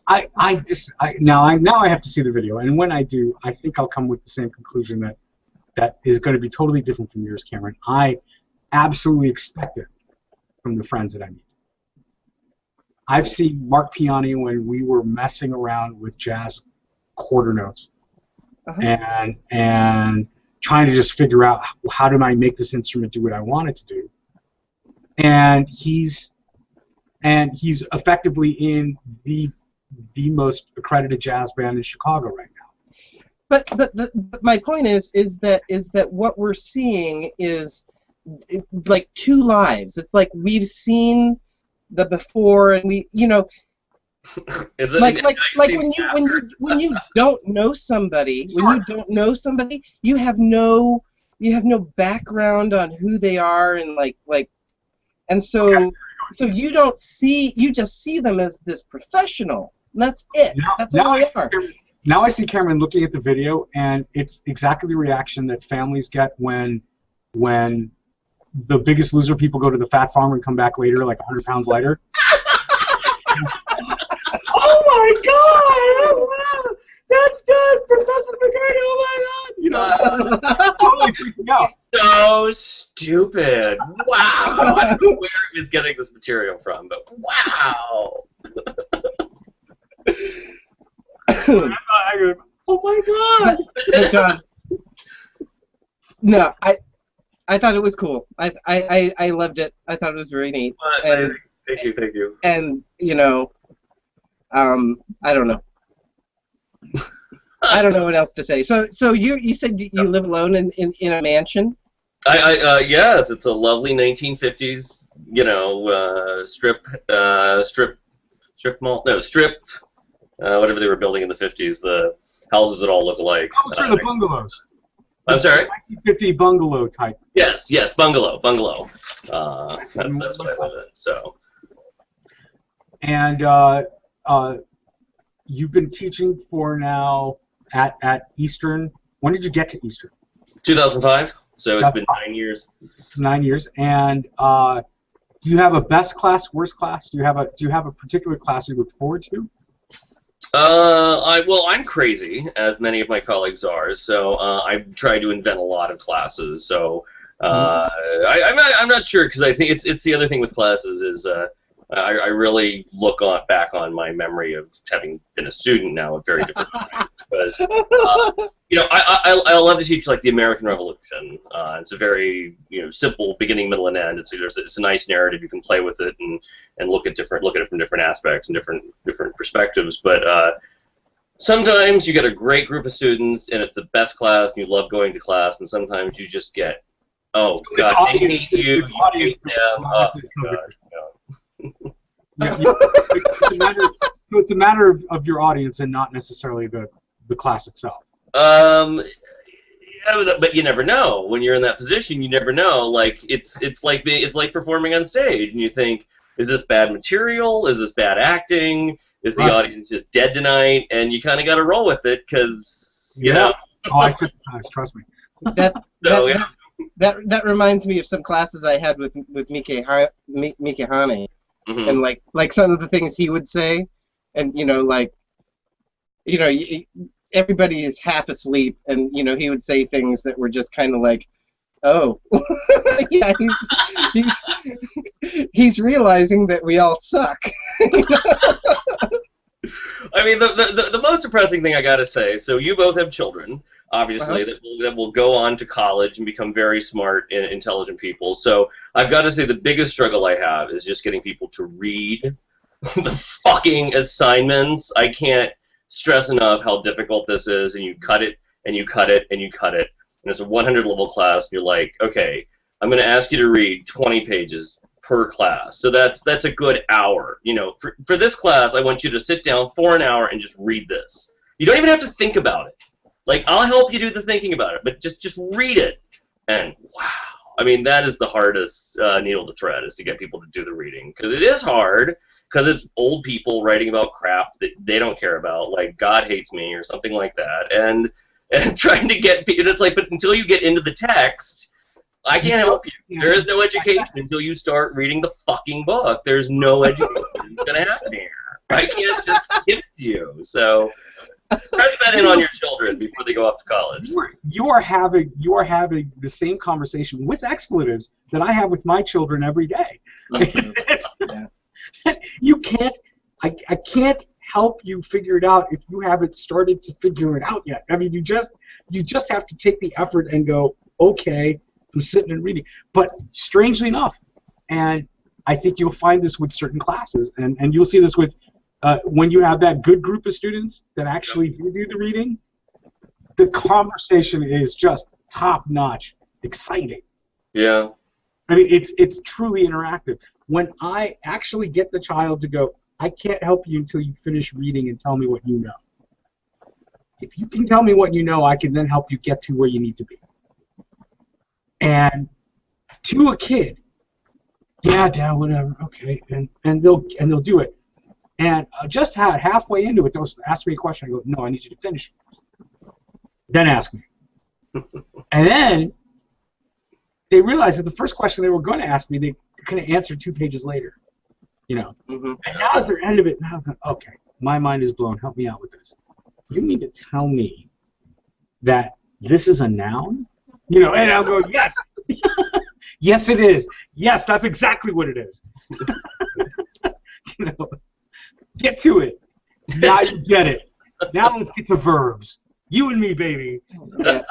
Speaker 3: Now I have to see the video, and when I do, I think I'll come with the same conclusion that is going to be totally different from yours, Cameron. I absolutely expect it from the friends that I meet. I've seen Mark Piani when we were messing around with jazz quarter notes, and trying to just figure out how do I make this instrument do what I want it to do. And he's effectively in the most accredited jazz band in Chicago right now.
Speaker 1: But my point is that what we're seeing is like two lives. It's like we've seen the before, and we, you know,
Speaker 2: Is it
Speaker 1: like when you don't know somebody, you have no background on who they are, and and so you don't see, you just see them as this professional. And that's it. That's all they are.
Speaker 3: Now I see Cameron looking at the video, and it's exactly the reaction that families get when the Biggest Loser people go to the Fat Farm and come back later like 100 pounds lighter. Oh my God! Wow. That's good, Professor McCurdy. Oh my God! You know, totally freaking out.
Speaker 2: He's so stupid. Wow. I don't know where he's getting this material from, but wow.
Speaker 3: Oh my God!
Speaker 1: But John, no, I thought it was cool. I loved it. I thought it was very neat.
Speaker 2: Thank you.
Speaker 1: And you know, I don't know. I don't know what else to say. So you said you live alone in a mansion?
Speaker 2: Yes, it's a lovely 1950s, you know, strip mall. No, strip. Whatever they were building in the 50s, the houses that all look alike.
Speaker 3: Oh, sure, the bungalows.
Speaker 2: I'm sorry?
Speaker 3: 1950 bungalow type.
Speaker 2: Yes, bungalow. That's what I live in, so.
Speaker 3: And you've been teaching for now at Eastern. When did you get to Eastern?
Speaker 2: 2005, so it's been 9 years.
Speaker 3: 9 years. And do you have a best class, worst class? Do you have a particular class you look forward to?
Speaker 2: Well, I'm crazy, as many of my colleagues are, so I try to invent a lot of classes. So I'm not sure, because I think it's the other thing with classes is I really look back on my memory of having been a student now at very different times, because you know, I love to teach like the American Revolution. It's a very, you know, simple beginning, middle, and end. It's a nice narrative. You can play with it and look at it from different aspects and different perspectives. But sometimes you get a great group of students and it's the best class and you love going to class, and sometimes you just get, oh God, they hate you, you hate them. Oh God.
Speaker 3: It's a matter of your audience and not necessarily the class itself.
Speaker 2: But you never know when you're in that position. You never know. Like it's like performing on stage, and you think, is this bad material? Is this bad acting? Is the audience just dead tonight? And you kind of got to roll with it, because you know.
Speaker 3: Oh, I sympathize. Trust me.
Speaker 1: That reminds me of some classes I had with Mike Hane.
Speaker 2: Mm-hmm.
Speaker 1: And like some of the things he would say, and everybody is half asleep, and he would say things that were just kind of like, oh, yeah, he's realizing that we all suck.
Speaker 2: I mean, the most depressing thing I gotta say. So you both have children, obviously, that will go on to college and become very smart and intelligent people. So I've got to say the biggest struggle I have is just getting people to read the fucking assignments. I can't stress enough how difficult this is, and you cut it, and you cut it, and you cut it. And it's a 100-level class, and you're like, okay, I'm going to ask you to read 20 pages per class. So that's a good hour. For this class, I want you to sit down for an hour and just read this. You don't even have to think about it. Like, I'll help you do the thinking about it, but just read it. And wow, I mean, that is the hardest needle to thread, is to get people to do the reading, because it is hard, because it's old people writing about crap that they don't care about, like God hates me or something like that, and trying to get people. It's like, but until you get into the text, I can't help you. There is no education until you start reading the fucking book. There's no education going to happen here. I can't just give it to you. So press that in on your children before they go off to college.
Speaker 3: You are having the same conversation with expletives that I have with my children every day. You can't. I can't help you figure it out if you haven't started to figure it out yet. I mean, you just have to take the effort and go, okay, I'm sitting and reading. But strangely enough, and I think you'll find this with certain classes, and you'll see this with when you have that good group of students that actually do the reading, the conversation is just top-notch, exciting.
Speaker 2: Yeah.
Speaker 3: I mean, it's truly interactive. when I actually get the child to go, I can't help you until you finish reading and tell me what you know. If you can tell me what you know, I can then help you get to where you need to be. And to a kid, yeah, Dad, whatever, okay, and they'll do it. And just halfway into it, they'll ask me a question. I go, no, I need you to finish it. Then ask me. And then they realized that the first question they were going to ask me, they couldn't answer 2 pages later. You know.
Speaker 1: Mm-hmm.
Speaker 3: And now at the end of it, now I'm going, okay, my mind is blown. Help me out with this. You mean to tell me that this is a noun? You know, and I'll go, yes. Yes, it is. Yes, that's exactly what it is. You know, get to it. Now you get it. Now let's get to verbs. You and me, baby.
Speaker 1: Yeah.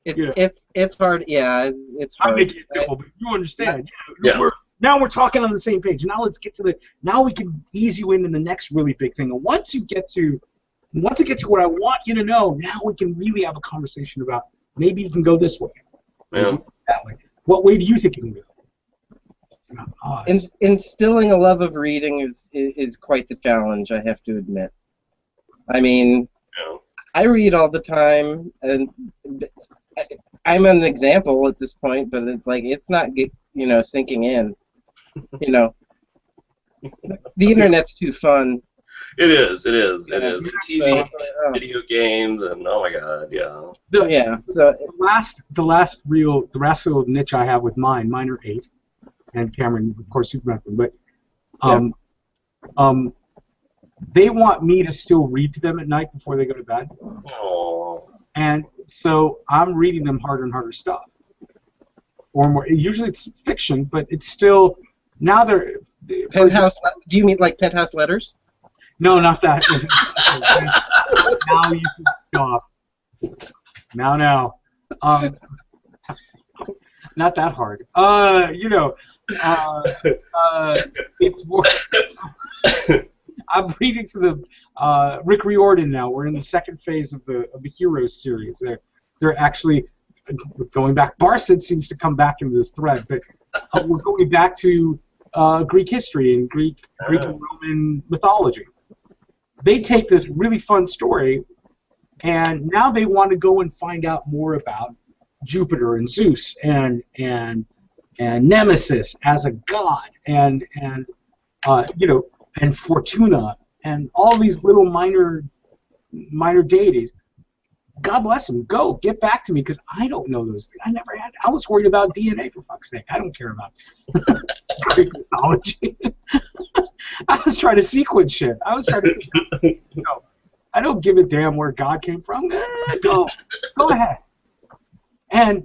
Speaker 1: It's hard. Yeah, it's hard.
Speaker 3: I make it simple, but you understand. Yeah. Now we're talking on the same page. Now let's get to now we can ease you into the next really big thing. And once you get to what I want you to know, now we can really have a conversation about maybe you can go this way.
Speaker 2: Yeah.
Speaker 3: That way. What way do you think you can go?
Speaker 1: Instilling a love of reading is quite the challenge, I have to admit. I mean, I read all the time, and I'm an example at this point, but it's not sinking in. You know, the internet's too fun.
Speaker 2: It is. And TV, video games, and oh my God, yeah.
Speaker 1: So
Speaker 3: the last real niche I have with mine are 8, and Cameron, of course, you've met them, but they want me to still read to them at night before they go to bed.
Speaker 2: Oh.
Speaker 3: And so I'm reading them harder and harder stuff. Or more. Usually it's fiction, but it's still now they're.
Speaker 1: Penthouse. Do you mean like Penthouse Letters?
Speaker 3: No, not that. Now you can stop. Now. Not that hard. It's more. I'm reading to the Rick Riordan now. We're in the second phase of the Heroes series. They're actually going back. Barsid seems to come back into this thread, but we're going back to Greek history and Greek and Roman mythology. They take this really fun story, and now they want to go and find out more about Jupiter and Zeus and Nemesis as a god and Fortuna and all these little minor deities. God bless them. Go get back to me because I don't know those things. I was worried about DNA, for fuck's sake. I don't care about Greek mythology. I was trying to sequence shit. I was trying to, I don't give a damn where God came from. Go ahead. And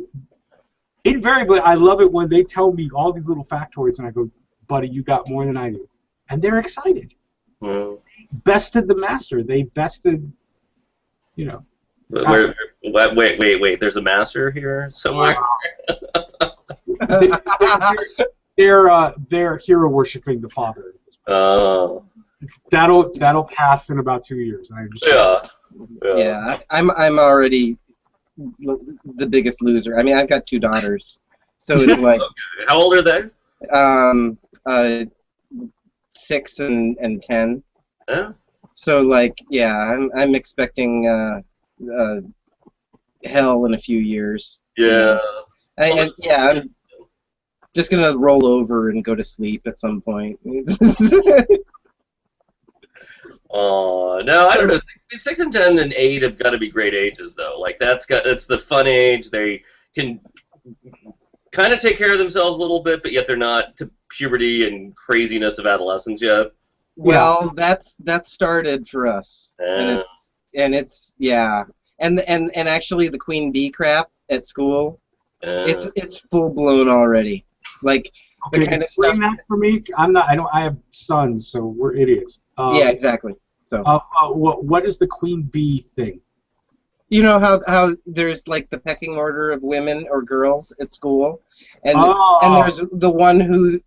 Speaker 3: invariably, I love it when they tell me all these little factoids, and I go, buddy, you got more than I do. And they're excited.
Speaker 2: Well,
Speaker 3: They bested the master. They bested,
Speaker 2: Wait. There's a master here somewhere.
Speaker 3: They're hero worshiping the father.
Speaker 2: Oh.
Speaker 3: That'll pass in about 2 years. I understand.
Speaker 1: Yeah. I'm already the biggest loser. I mean, I've got 2 daughters, so it's like.
Speaker 2: Okay. How old are they?
Speaker 1: 6 and 10.
Speaker 2: Yeah.
Speaker 1: So I'm expecting hell in a few years.
Speaker 2: Yeah.
Speaker 1: I'm just gonna roll over and go to sleep at some point.
Speaker 2: Oh no, I don't know. 6 and 10 and 8 have got to be great ages though. Like that's the fun age. They can kind of take care of themselves a little bit, but yet they're not to puberty and craziness of adolescence yet.
Speaker 1: Well, that's started for us, and it's and actually the queen bee crap at school, it's full blown already. Like the kind of stuff.
Speaker 3: That for me, I have sons, so we're idiots.
Speaker 1: Yeah, exactly. So.
Speaker 3: What is the queen bee thing?
Speaker 1: You know how there's like the pecking order of women or girls at school, and there's the one who's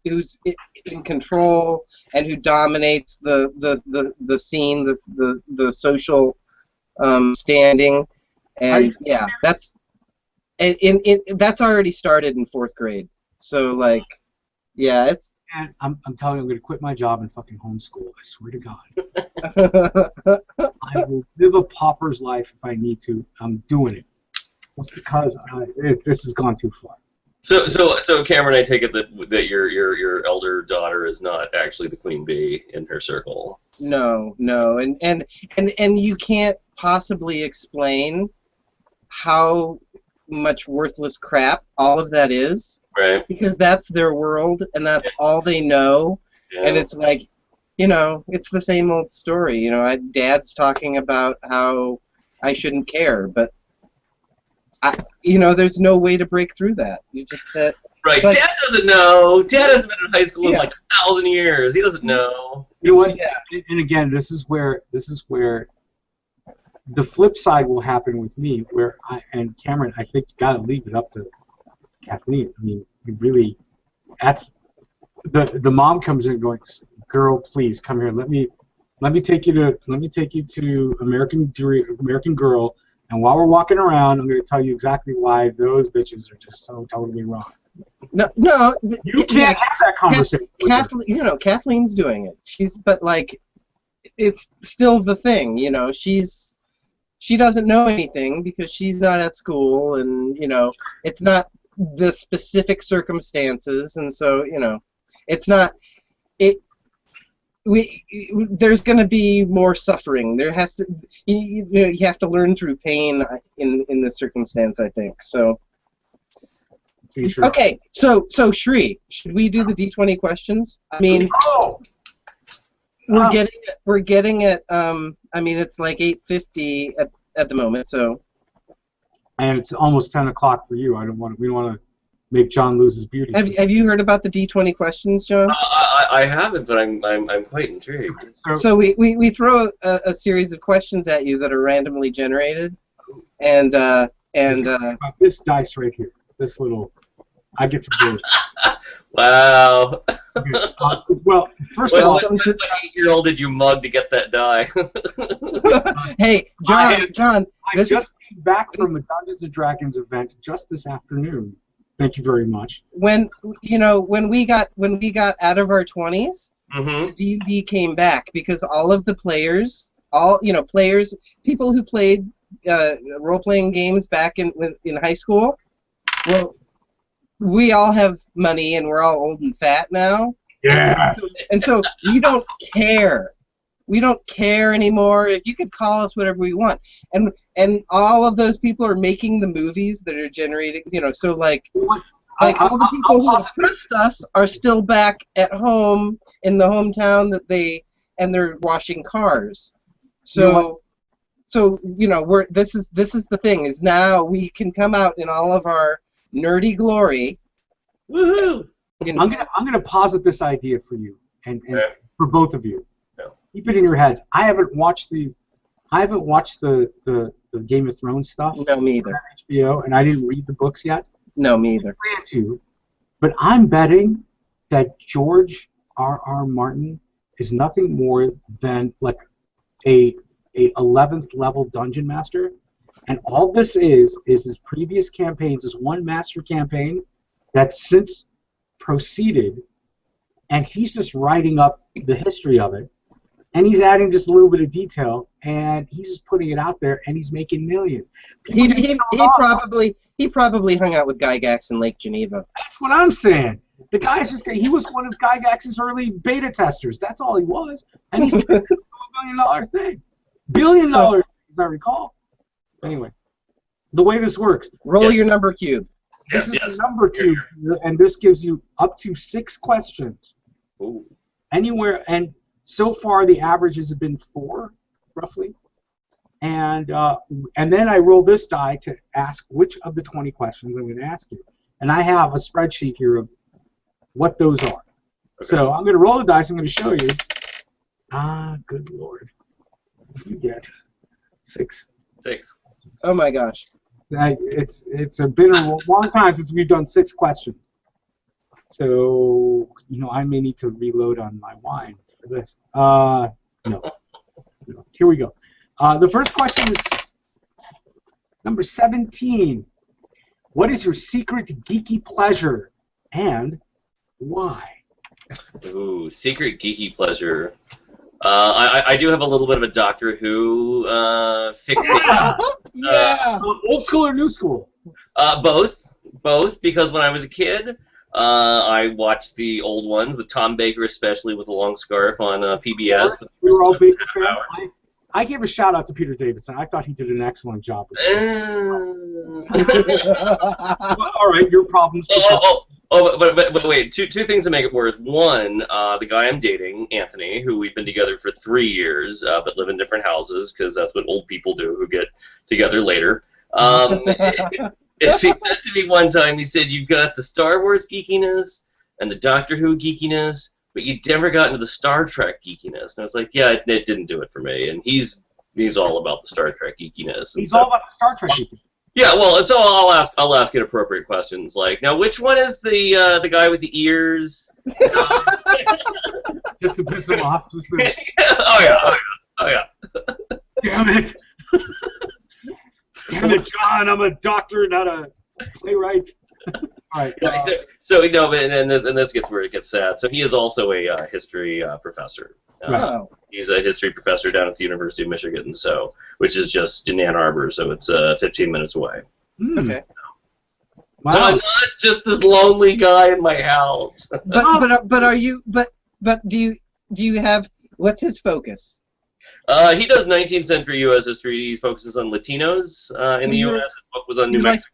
Speaker 1: in control and who dominates the scene, the social standing, and that's already started in 4th grade. So it's
Speaker 3: man, I'm telling you, I'm going to quit my job and fucking homeschool. I swear to God. I will live a pauper's life if I need to. I'm doing it. Just because this has gone too far.
Speaker 2: So Cameron, I take it that your elder daughter is not actually the queen bee in her circle.
Speaker 1: No, and you can't possibly explain how much worthless crap all of that is.
Speaker 2: Right.
Speaker 1: Because that's their world, and that's all they know. Yeah. And it's like, it's the same old story. Dad's talking about how I shouldn't care, but there's no way to break through that. You just
Speaker 2: right. Like, Dad doesn't know. Dad hasn't been in high school in like 1,000 years. He doesn't know.
Speaker 3: You know what? Yeah. And again, this is where the flip side will happen with me, where Cameron, I think you got to leave it up to Kathleen. I mean, you really, that's the mom comes in going, girl, please come here. Let me take you to American Girl, and while we're walking around, I'm going to tell you exactly why those bitches are just so totally wrong.
Speaker 1: No,
Speaker 3: you can't have that conversation.
Speaker 1: Kathleen, Kathleen's doing it. But like, it's still the thing. She doesn't know anything because she's not at school, and it's not the specific circumstances, and so it's not it. There's going to be more suffering. There has to you have to learn through pain in this circumstance, I think. So okay, so Shri, should we do the D20 questions? I mean, we're getting it. I mean, it's like 8:50 at the moment, so.
Speaker 3: And it's almost 10 o'clock for you. We don't want to make John lose his beauty.
Speaker 1: Have you heard about the D20 questions, John?
Speaker 2: I haven't, but I'm quite intrigued.
Speaker 1: So we throw a series of questions at you that are randomly generated, and
Speaker 3: this dice right here, this little, I get to roll.
Speaker 2: Wow.
Speaker 3: Okay. Well, first of all,
Speaker 2: what 8-year-old did you mug to get that die?
Speaker 1: Hey, John.
Speaker 3: I just came back from a Dungeons and Dragons event just this afternoon. Thank you very much.
Speaker 1: When we got out of our 20s, D&D came back because all of the players, people who played role-playing games back in high school, well, we all have money and we're all old and fat now.
Speaker 3: Yes.
Speaker 1: And so we don't care. We don't care anymore. If you could call us whatever we want, and all of those people are making the movies that are generating. So like all the people who oppressed us are still back at home in the hometown and they're washing cars. So this is the thing is now we can come out in all of our nerdy glory.
Speaker 2: Woohoo!
Speaker 3: I'm gonna posit this idea for you and for both of you. Keep it in your heads. I haven't watched the Game of Thrones stuff.
Speaker 1: No, me either.
Speaker 3: HBO, and I didn't read the books yet.
Speaker 1: No, me either.
Speaker 3: I plan to, but I'm betting that George R.R. Martin is nothing more than like a 11th level dungeon master, and all this is his previous campaigns is one master campaign that's since proceeded, and he's just writing up the history of it. And he's adding just a little bit of detail, and he's just putting it out there, and he's making millions.
Speaker 1: He probably hung out with Gygax in Lake Geneva.
Speaker 3: That's what I'm saying. The guy's he was one of Gygax's early beta testers. That's all he was, and he's doing a $1 billion thing. $1 billion, as I recall. Anyway, the way this works.
Speaker 1: Roll your number cube.
Speaker 3: This is the number cube, and this gives you up to 6 questions.
Speaker 2: Ooh.
Speaker 3: Anywhere and. So far, the averages have been 4, roughly, and then I roll this die to ask which of the 20 questions I'm going to ask you, and I have a spreadsheet here of what those are. Okay. So I'm going to roll the dice. I'm going to show you. Good Lord, what do you get? 6.
Speaker 2: 6.
Speaker 1: Oh my gosh!
Speaker 3: It's been a long time since we've done 6 questions, so I may need to reload on my wine. This. No. Here we go. The first question is number 17. What is your secret geeky pleasure and why?
Speaker 2: Ooh, secret geeky pleasure. I do have a little bit of a Doctor Who fixation.
Speaker 1: Yeah.
Speaker 3: Old school or new school?
Speaker 2: Both, because when I was a kid, I watched the old ones with Tom Baker, especially with the long scarf on PBS.
Speaker 3: We were all Baker fans. I gave a shout out to Peter Davidson. I thought he did an excellent job. Well, all right, your problems.
Speaker 2: But wait, two things to make it worse. One, the guy I'm dating, Anthony, who we've been together for 3 years, but live in different houses because that's what old people do who get together later. He said to me one time, he said, "You've got the Star Wars geekiness and the Doctor Who geekiness, but you never got into the Star Trek geekiness." And I was like, "Yeah, it didn't do it for me." And he's all about the Star Trek geekiness.
Speaker 3: He's all about the Star Trek geekiness.
Speaker 2: Yeah, well, it's all. I'll ask it appropriate questions like, now, which one is the guy with the ears?
Speaker 3: Just to piss him off.
Speaker 2: Oh yeah.
Speaker 3: Damn it! Damn it, John! I'm a doctor, not a playwright. All right.
Speaker 2: So and then this gets where it gets sad. So he is also a history professor. He's a history professor down at the University of Michigan, which is just in Ann Arbor, so it's 15 minutes away.
Speaker 1: Okay.
Speaker 3: Wow.
Speaker 2: So I'm not just this lonely guy in my house.
Speaker 1: But are you? But do you have? What's his focus?
Speaker 2: He does 19th century U.S. history. He focuses on Latinos in the U.S. His book was on New Mexico.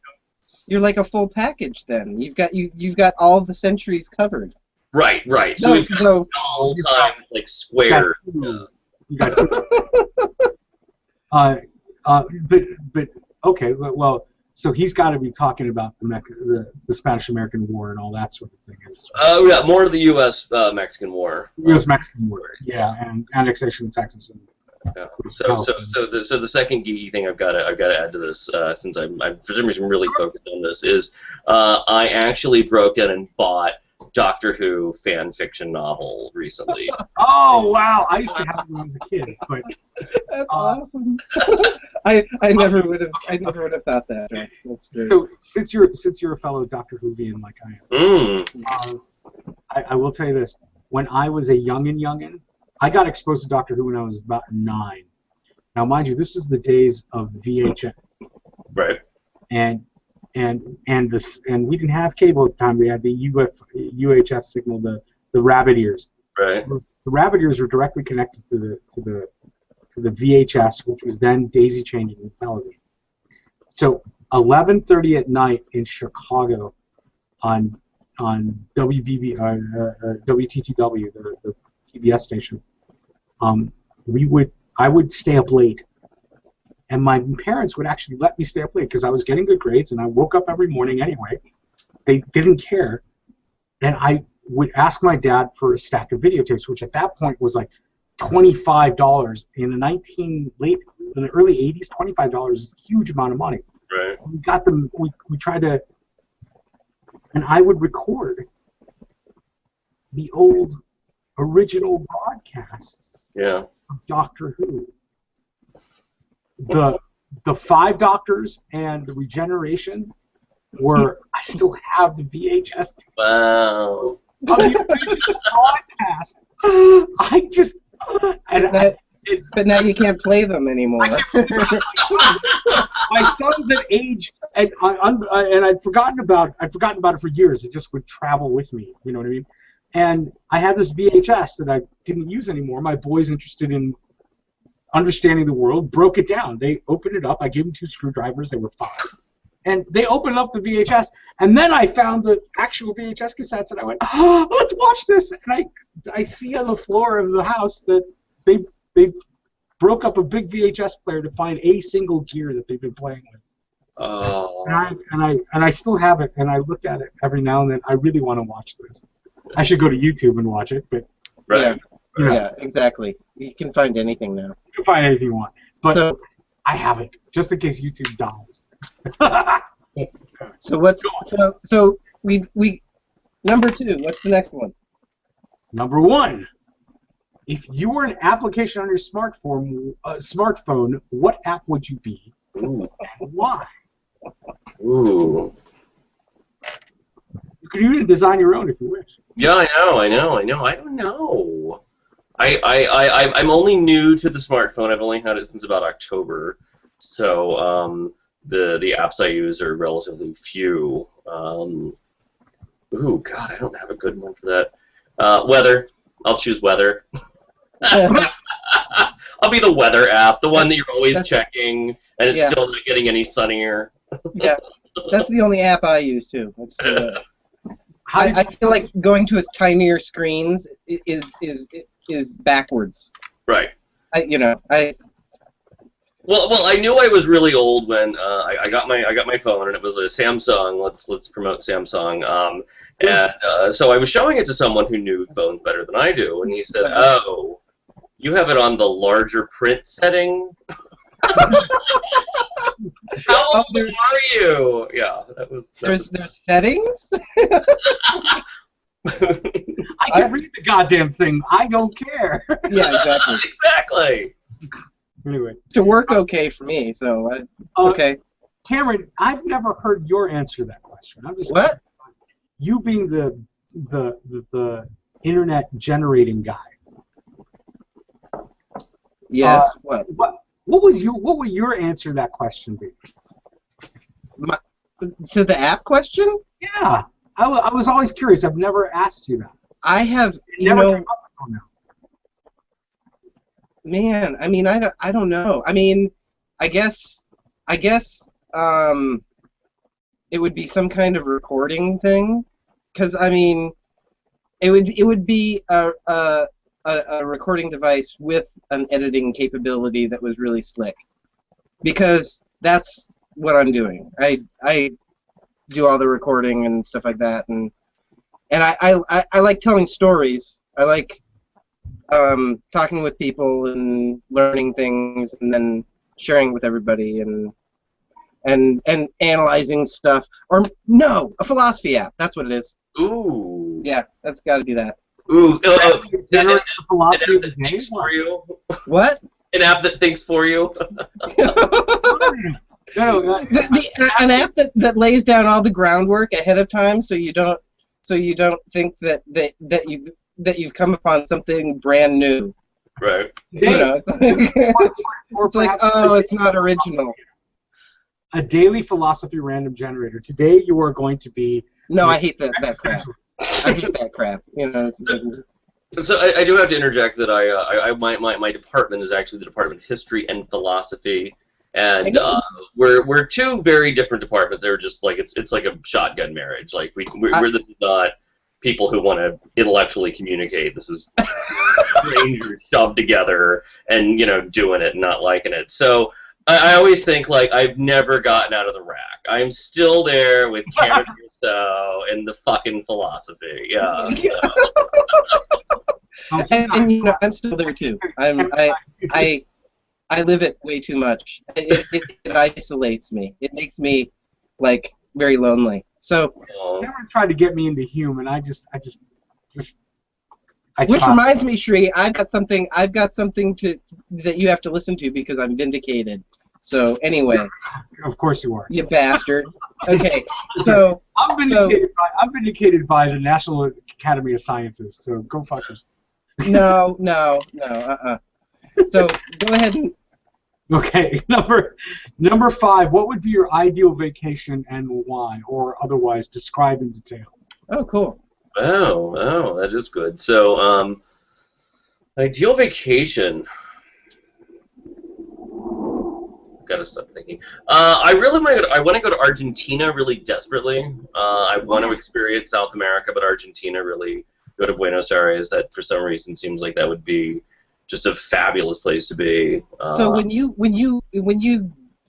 Speaker 1: You're like a full package then. You've got all the centuries covered.
Speaker 2: Right. So we've got all time square.
Speaker 3: You got two. But okay. Well, so he's got to be talking about the Spanish-American War and all that sort of thing.
Speaker 2: Yeah, more of the U.S. Mexican War.
Speaker 3: U.S.-Mexican War. Yeah, and annexation of Texas.
Speaker 2: Yeah. So the second geeky thing I've got to add to this, since I'm for some reason really focused on this, is I actually broke down and bought Doctor Who fan fiction novel recently.
Speaker 3: Oh wow! I used to have it when I was a kid, but
Speaker 1: that's awesome. I never would have thought that. Right? That's great.
Speaker 3: So since you're a fellow Doctor Whovian like I am, I will tell you this: when I was a youngin', I got exposed to Doctor Who when I was about 9. Now, mind you, this is the days of VHS.
Speaker 2: Right.
Speaker 3: And we didn't have cable at the time. We had the UHF signal, the rabbit ears.
Speaker 2: Right.
Speaker 3: The rabbit ears were directly connected to the VHS, which was then daisy chaining the television. So 11:30 at night in Chicago, on WTTW, the PBS station, I would stay up late. And my parents would actually let me stay up late because I was getting good grades and I woke up every morning anyway. They didn't care. And I would ask my dad for a stack of videotapes, which at that point was like $25. In the early 80s, $25 is a huge amount of money.
Speaker 2: Right.
Speaker 3: We got them, we tried to, and I would record the old original broadcasts of Doctor Who. The 5 Doctors and the Regeneration I still have the VHS tape.
Speaker 2: Wow.
Speaker 3: Of the original broadcast.
Speaker 1: But now you can't play them anymore.
Speaker 3: My son's at age, and I'd forgotten about it for years. It just would travel with me. You know what I mean? And I had this VHS that I didn't use anymore. My boy's interested in understanding the world, broke it down. They opened it up. I gave them 2 screwdrivers. They were 5. And they opened up the VHS. And then I found the actual VHS cassettes, and I went, oh, let's watch this. And I see on the floor of the house that they broke up a big VHS player to find a single gear that they've been playing with.
Speaker 2: Oh.
Speaker 3: And I still have it, and I look at it every now and then. I really want to watch this. I should go to YouTube and watch it, but
Speaker 2: right.
Speaker 1: Yeah, exactly. You can find anything now.
Speaker 3: You can find anything you want, but I have it just in case YouTube dies.
Speaker 1: So we number 2. What's the next one?
Speaker 3: Number 1. If you were an application on your smartphone, what app would you be?
Speaker 2: Ooh.
Speaker 3: And why?
Speaker 2: Ooh.
Speaker 3: You could even design your own if you wish.
Speaker 2: Yeah, I know. I don't know. I'm only new to the smartphone. I've only had it since about October, so the apps I use are relatively few. Ooh, God, I don't have a good one for that. Weather. I'll choose weather. I'll be the weather app, the one that you're always checking, and it's still not getting any sunnier.
Speaker 1: Yeah, that's the only app I use too. I feel like going to tinier screens is backwards.
Speaker 2: Right.
Speaker 1: Well,
Speaker 2: I knew I was really old when I got my phone, and it was a Samsung. Let's promote Samsung. So I was showing it to someone who knew phones better than I do, and he said, "Oh, you have it on the larger print setting." How old are you? Yeah,
Speaker 1: there's settings.
Speaker 3: I can read the goddamn thing. I don't care.
Speaker 1: Yeah, exactly.
Speaker 2: Exactly.
Speaker 3: Anyway,
Speaker 1: to work okay for me. So okay.
Speaker 3: Cameron, I've never heard your answer to that question. I'm just
Speaker 1: what?
Speaker 3: You being the internet generating guy.
Speaker 1: Yes. What
Speaker 3: would your answer to that question be?
Speaker 1: To the app question?
Speaker 3: Yeah, I was always curious. I've never asked you that.
Speaker 1: I have, man. I mean, I don't know. I mean, I guess it would be some kind of recording thing, because I mean, it would be a recording device with an editing capability that was really slick, because that's what I'm doing. I do all the recording and stuff like that, and I like telling stories. I like talking with people and learning things, and then sharing with everybody, and analyzing stuff. Or no, a philosophy app. That's what it is.
Speaker 2: Ooh.
Speaker 1: Yeah, that's got to be that.
Speaker 2: Ooh.
Speaker 3: Philosophy
Speaker 2: that thinks for you.
Speaker 1: What?
Speaker 2: An app that thinks for you.
Speaker 1: An app that lays down all the groundwork ahead of time, so you don't think that you've come upon something brand new.
Speaker 2: Right.
Speaker 1: It's like oh, it's not original.
Speaker 2: a
Speaker 3: daily philosophy random generator. Today you are going to be...
Speaker 1: No, I hate that crap. I hate that crap. You know.
Speaker 2: So I do have to interject that my department is actually the Department of History and Philosophy, and we're two very different departments. They're just like it's like a shotgun marriage. Like we're not people who want to intellectually communicate. This is strangers shoved together and doing it and not liking it. So I always think like I've never gotten out of the rack. I'm still there with Cameron Rousseau and the fucking philosophy. Yeah.
Speaker 1: And I'm still there too. I live it way too much. It isolates me. It makes me like very lonely. So
Speaker 3: Cameron tried to get me into Hume, and I just
Speaker 1: which reminds me, Shri, I've got something that you have to listen to because I'm vindicated. So anyway.
Speaker 3: Of course you are.
Speaker 1: You bastard. Okay, so
Speaker 3: I'm vindicated by the National Academy of Sciences. So go fuck yourself.
Speaker 1: No. So go ahead and.
Speaker 3: Okay, number 5. What would be your ideal vacation and why, or otherwise describe in detail?
Speaker 1: Oh, cool.
Speaker 2: Oh, that is good. So, ideal vacation. Gotta stop thinking. I really want to go to Argentina really desperately. I want to experience South America, but Argentina really. Go to Buenos Aires. That for some reason seems like that would be just a fabulous place to be.
Speaker 1: So when you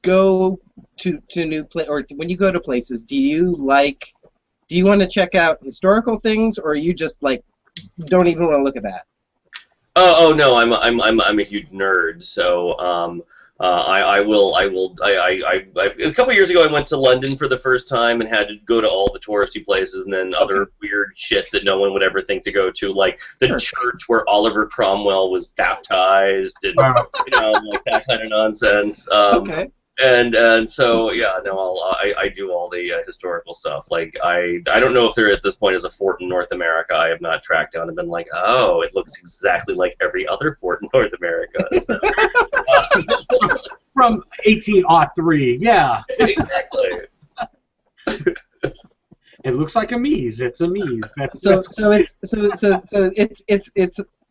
Speaker 1: go to new or when you go to places, do you want to check out historical things, or you just like don't even want to look at that?
Speaker 2: Oh no, I'm a huge nerd. So a couple of years ago I went to London for the first time and had to go to all the touristy places and then other weird shit that no one would ever think to go to, like the church where Oliver Cromwell was baptized and like that kind of nonsense. And so yeah, no, I do all the historical stuff. Like I don't know if there at this point is a fort in North America. I have not tracked down and been like, oh, it looks exactly like every other fort in North America. So,
Speaker 3: From 1803, yeah.
Speaker 2: Exactly.
Speaker 3: It looks like a Mies. It's a Mies.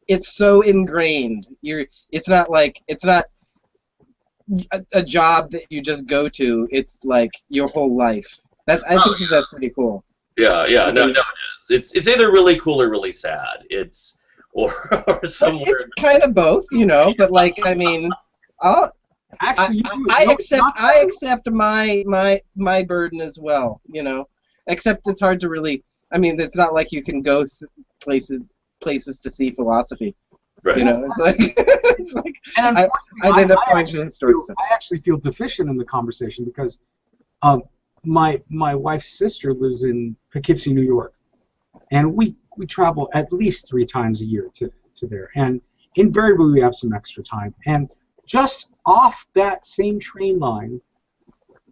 Speaker 1: It's so ingrained. It's not a job that you just go to. It's like your whole life. I think that's pretty cool.
Speaker 2: Yeah, no, it is. It's either really cool or really sad. Or somewhere.
Speaker 1: It's kind of both, But like, I mean,
Speaker 3: actually,
Speaker 1: I accept my burden as well, Except it's hard to really. I mean, it's not like you can go places to see philosophy.
Speaker 2: Right.
Speaker 1: It's like
Speaker 3: and
Speaker 1: I end up finding the historic stuff.
Speaker 3: I actually feel deficient in the conversation because my wife's sister lives in Poughkeepsie, New York, and we travel at least 3 times a year to there, and invariably we have some extra time. And just off that same train line,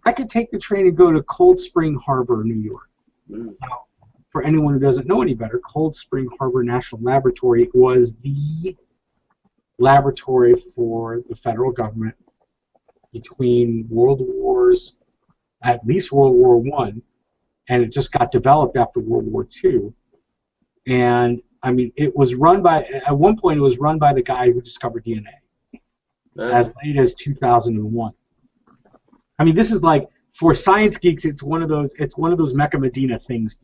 Speaker 3: I could take the train and go to Cold Spring Harbor, New York.
Speaker 2: Mm.
Speaker 3: Now, for anyone who doesn't know any better, Cold Spring Harbor National Laboratory was the laboratory for the federal government between World Wars, at least World War I, and it just got developed after World War II. And, I mean, it was run by, at one point it was run by the guy who discovered DNA, as late as 2001. I mean, this is like, for science geeks, it's one of those Mecca Medina things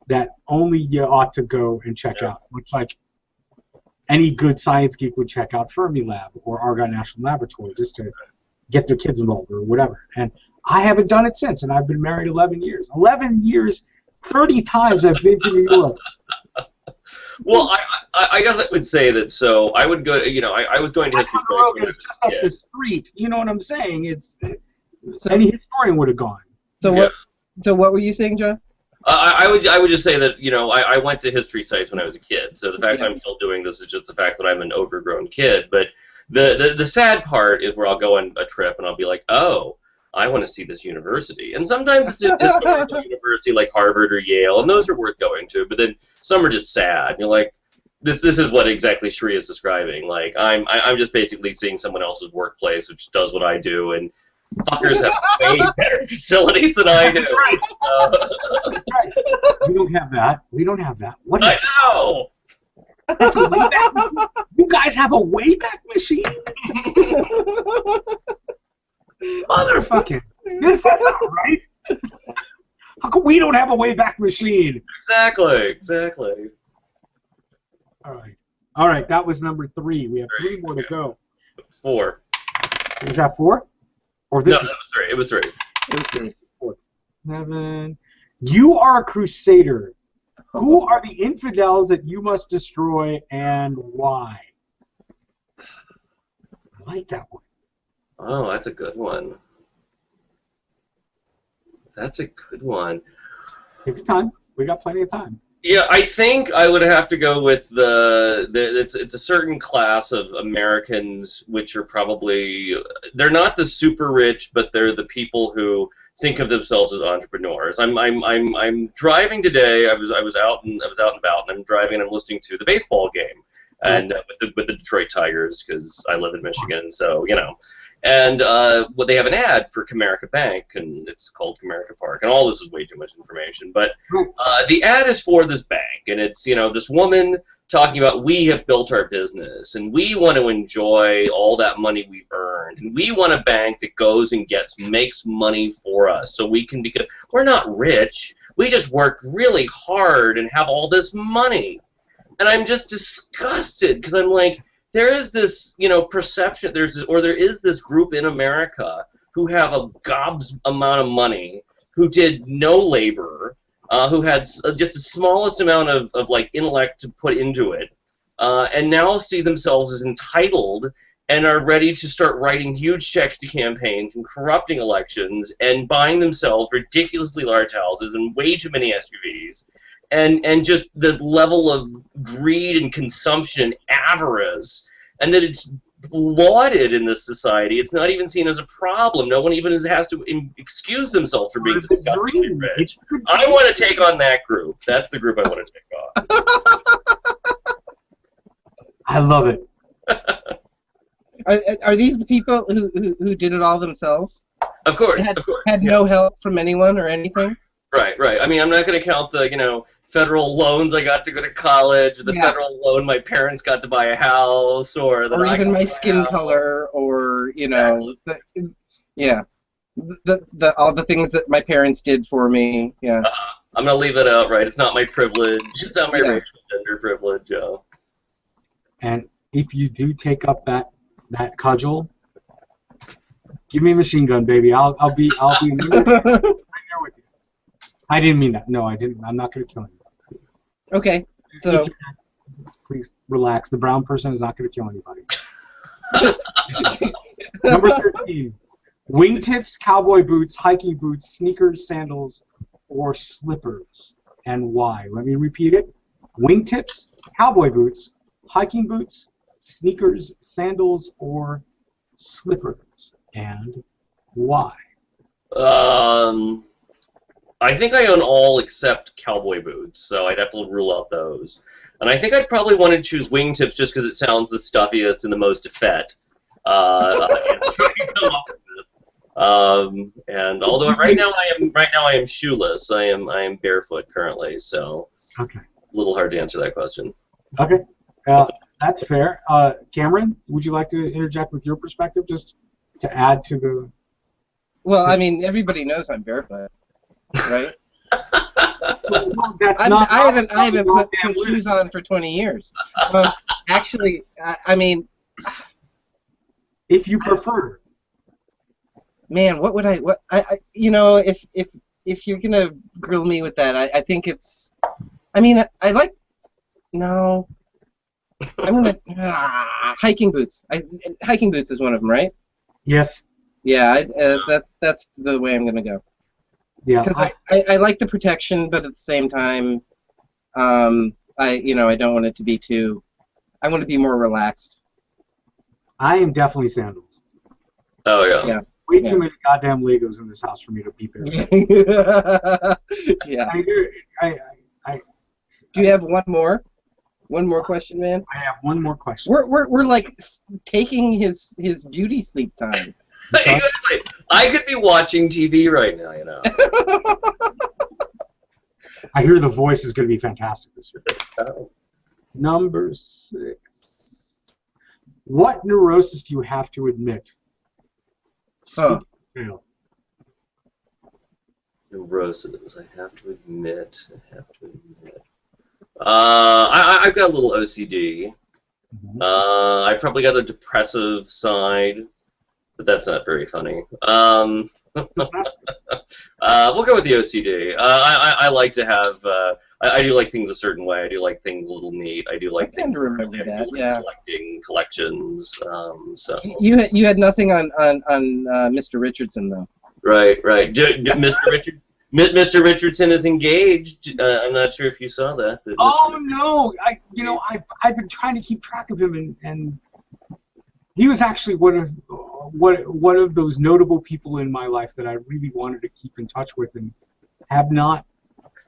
Speaker 3: that only you ought to go and check out, which like any good science geek would check out Fermilab or Argonne National Laboratory just to get their kids involved or whatever. And I haven't done it since, and I've been married 11 years. 11 years, 30 times I've been to New York.
Speaker 2: Well, I guess I would say that. So I would go. I was going to history class.
Speaker 3: It's just up the street. You know what I'm saying? Any historian would have gone.
Speaker 1: So what were you saying, John?
Speaker 2: I would just say that I went to history sites when I was a kid. So the fact I'm still doing this is just the fact that I'm an overgrown kid. But the sad part is where I'll go on a trip and I'll be like, oh, I want to see this university. And sometimes it's a historical university like Harvard or Yale, and those are worth going to. But then some are just sad. You're like, this is what exactly Shri is describing. Like I'm just basically seeing someone else's workplace which does what I do, and fuckers have way better facilities than I do.
Speaker 3: We don't have that. We don't have that. What
Speaker 2: I know.
Speaker 3: That's a Wayback Machine? You guys have a Wayback Machine? Motherfucking. That's not right. How come we don't have a Wayback Machine?
Speaker 2: Exactly.
Speaker 3: All right. That was number 3. We have 3 more to go.
Speaker 2: 4.
Speaker 3: Is that 4? Or this
Speaker 2: No, that was 3. It was 3.
Speaker 1: It was 3.
Speaker 3: 4. 7. You are a crusader. Who are the infidels that you must destroy and why? I like that one.
Speaker 2: Oh, that's a good one. Take your
Speaker 3: time. We got plenty of time.
Speaker 2: Yeah, I think I would have to go with it's a certain class of Americans which are probably, they're not the super rich, but they're the people who think of themselves as entrepreneurs. I'm driving today. I was out and about, and I'm driving and I'm listening to the baseball game, and with the Detroit Tigers because I live in Michigan, so And they have an ad for Comerica Bank, and it's called Comerica Park, and all this is way too much information. But the ad is for this bank, and it's this woman talking about, we have built our business, and we want to enjoy all that money we've earned, and we want a bank that goes and makes money for us, so we can, because we're not rich, we just worked really hard and have all this money. And I'm just disgusted because I'm like, there is this, perception. There is this group in America who have a gobs amount of money, who did no labor, who had just the smallest amount of intellect to put into it, and now see themselves as entitled and are ready to start writing huge checks to campaigns and corrupting elections and buying themselves ridiculously large houses and way too many SUVs. And just the level of greed and consumption and avarice, and that it's lauded in this society. It's not even seen as a problem. No one even has to excuse themselves for being disgustingly rich. I want to take on that group. That's the group I want to take on.
Speaker 3: I love it.
Speaker 1: Are these the people who did it all themselves?
Speaker 2: Of course, of course.
Speaker 1: Had no help from anyone or anything?
Speaker 2: Right, right. I mean, I'm not going to count the, federal loans I got to go to college, the federal loan my parents got to buy a house, or
Speaker 1: even my skin color, or all the things that my parents did for me. Yeah.
Speaker 2: I'm gonna leave that out. Right, it's not my privilege. It's not my racial gender privilege.
Speaker 3: And if you do take up that cudgel, give me a machine gun, baby. I'll be right there with you. I didn't mean that. No, I didn't. I'm not gonna kill you.
Speaker 1: Okay, so
Speaker 3: please relax. The brown person is not going to kill anybody. Number 13. Wingtips, cowboy boots, hiking boots, sneakers, sandals, or slippers, and why? Let me repeat it. Wingtips, cowboy boots, hiking boots, sneakers, sandals, or slippers, and why?
Speaker 2: I think I own all except cowboy boots, so I'd have to rule out those. And I think I'd probably want to choose wingtips just because it sounds the stuffiest and the most effete. And although right now I am shoeless, I am barefoot currently, so
Speaker 3: okay.
Speaker 2: A little hard to answer that question.
Speaker 3: Okay, that's fair. Cameron, would you like to interject with your perspective, just to add to the?
Speaker 1: Well, I mean, everybody knows I'm barefoot. Right?
Speaker 3: Well,
Speaker 1: I haven't put shoes on for 20 years. Actually, I mean,
Speaker 3: if you prefer,
Speaker 1: man, what would I if you're gonna grill me with that, I think it's. I mean, I'm gonna hiking boots. Hiking boots is one of them, right?
Speaker 3: Yes.
Speaker 1: Yeah, that's the way I'm gonna go.
Speaker 3: Yeah,
Speaker 1: because I like the protection, but at the same time, I don't want it to be too. I want to be more relaxed.
Speaker 3: I am definitely sandals.
Speaker 2: Oh yeah.
Speaker 1: Yeah.
Speaker 3: Way too many goddamn Legos in this house for me to be barefoot.
Speaker 1: Yeah.
Speaker 3: Do
Speaker 1: you have one more? One more question, man?
Speaker 3: I have one more question.
Speaker 1: We're like taking his beauty sleep time.
Speaker 2: Exactly. I could be watching TV right now,
Speaker 3: I hear the voice is going to be fantastic this year.
Speaker 2: Oh.
Speaker 3: Number 6. What neurosis do you have to admit?
Speaker 2: Neurosis. I have to admit. I've got a little OCD.
Speaker 3: Mm-hmm.
Speaker 2: I've probably got a depressive side. But that's not very funny. We'll go with the OCD. I like to have. I do like things a certain way. I do like things a little neat. I do like things. Collecting collections. So
Speaker 1: you had nothing on Mr. Richardson though.
Speaker 2: Right. Mr. Richardson is engaged. I'm not sure if you saw that.
Speaker 3: No! I've been trying to keep track of him and. He was actually one of those notable people in my life that I really wanted to keep in touch with and have not.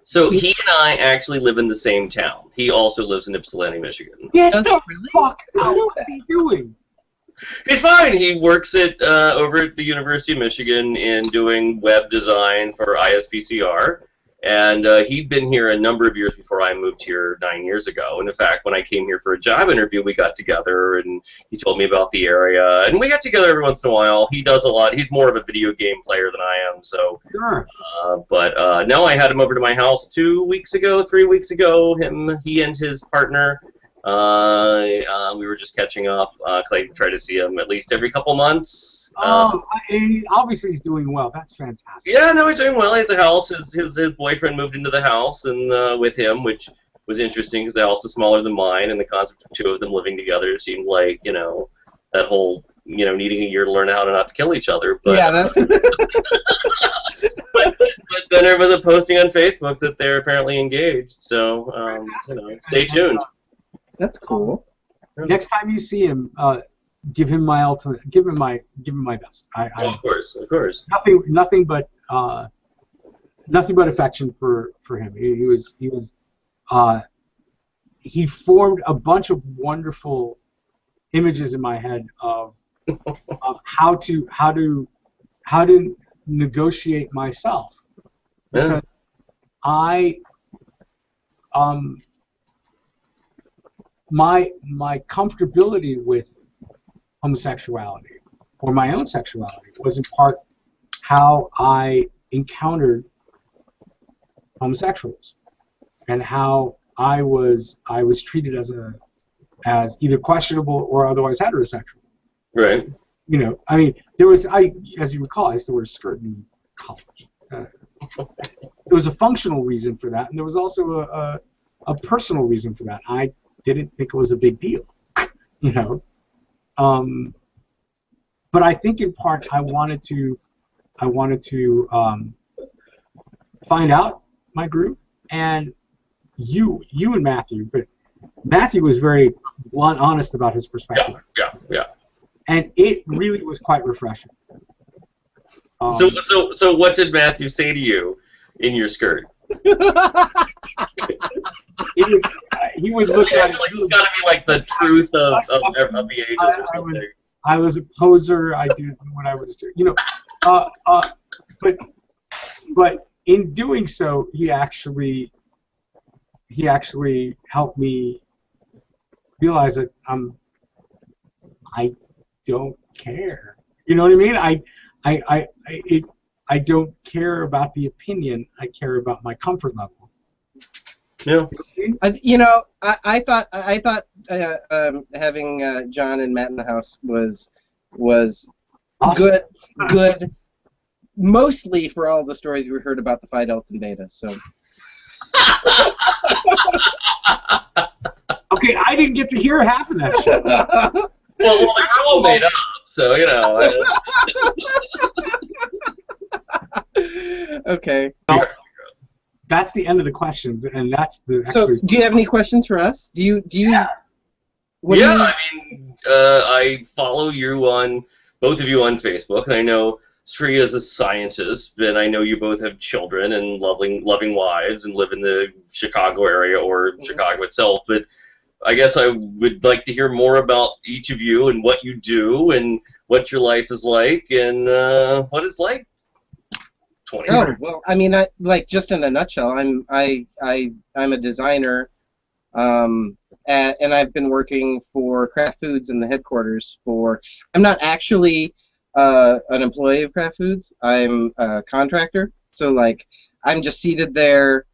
Speaker 2: So he and I actually live in the same town. He also lives in Ypsilanti, Michigan.
Speaker 3: Get the fuck out! What's he doing?
Speaker 2: He's fine. He works over at the University of Michigan in doing web design for ISPCR. And he'd been here a number of years before I moved here 9 years ago. And in fact, when I came here for a job interview, we got together and he told me about the area. And we got together every once in a while. He does a lot. He's more of a video game player than I am. So,
Speaker 3: sure.
Speaker 2: But now I had him over to my house 3 weeks ago. He and his partner. We were just catching up because I try to see him at least every couple months.
Speaker 3: Obviously he's doing well. That's fantastic.
Speaker 2: Yeah, no, he's doing well. He has a house. His boyfriend moved into the house and with him, which was interesting because the house is smaller than mine, and the concept of two of them living together seemed like that whole needing a year to learn how to not to kill each other. But,
Speaker 1: yeah.
Speaker 2: but then there was a posting on Facebook that they're apparently engaged. So stay tuned.
Speaker 1: That's cool.
Speaker 3: Next time you see him, give him my ultimate, give him my best.
Speaker 2: Of course, of course.
Speaker 3: Nothing but affection for him. He formed a bunch of wonderful images in my head of how to negotiate myself, because my comfortability with homosexuality or my own sexuality was in part how I encountered homosexuals and how I was treated as either questionable or otherwise heterosexual.
Speaker 2: Right.
Speaker 3: You know, I mean, as you recall, I used to wear a skirt in college. There was a functional reason for that, and there was also a personal reason for that. I didn't think it was a big deal, you know. But I think in part I wanted to find out my groove, and you and Matthew, but Matthew was very blunt, honest about his perspective.
Speaker 2: Yeah.
Speaker 3: And it really was quite refreshing.
Speaker 2: So what did Matthew say to you in your skirt?
Speaker 3: He was looking at it.
Speaker 2: Like it's got to be like the truth of the ages or something.
Speaker 3: I was a poser. I did what I was doing. You know, but in doing so, he actually helped me realize that I don't care. You know what I mean? I don't care about the opinion. I care about my comfort level.
Speaker 2: Yeah.
Speaker 1: You know, I thought having John and Matt in the house was awesome. good, mostly for all the stories we heard about the Phi Delta and Beta. So.
Speaker 3: Okay, I didn't get to hear half of that shit.
Speaker 2: Well, they were all made up, so you know.
Speaker 1: Okay.
Speaker 3: Well, that's the end of the questions, and that's the.
Speaker 1: So, do you have any questions for us? Do you?
Speaker 2: Yeah. I mean, I follow you on both of you on Facebook, and I know Sri is a scientist, and I know you both have children and loving wives and live in the Chicago area or Chicago itself. But I guess I would like to hear more about each of you and what you do and what your life is like and what it's like. 20.
Speaker 1: Oh well, I mean, just in a nutshell, I'm a designer, and I've been working for Kraft Foods in the headquarters for. I'm not actually an employee of Kraft Foods. I'm a contractor, so like I'm just seated there,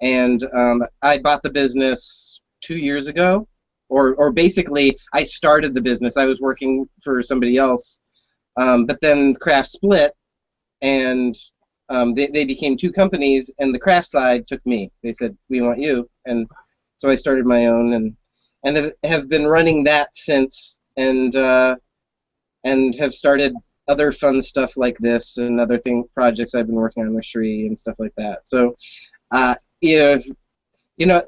Speaker 1: and I bought the business 2 years ago, or basically I started the business. I was working for somebody else, but then Kraft split, and they became two companies, and the Kraft side took me. They said, we want you, and so I started my own, and have been running that since, and have started other fun stuff like this and other projects I've been working on with Shri and stuff like that. So, you know,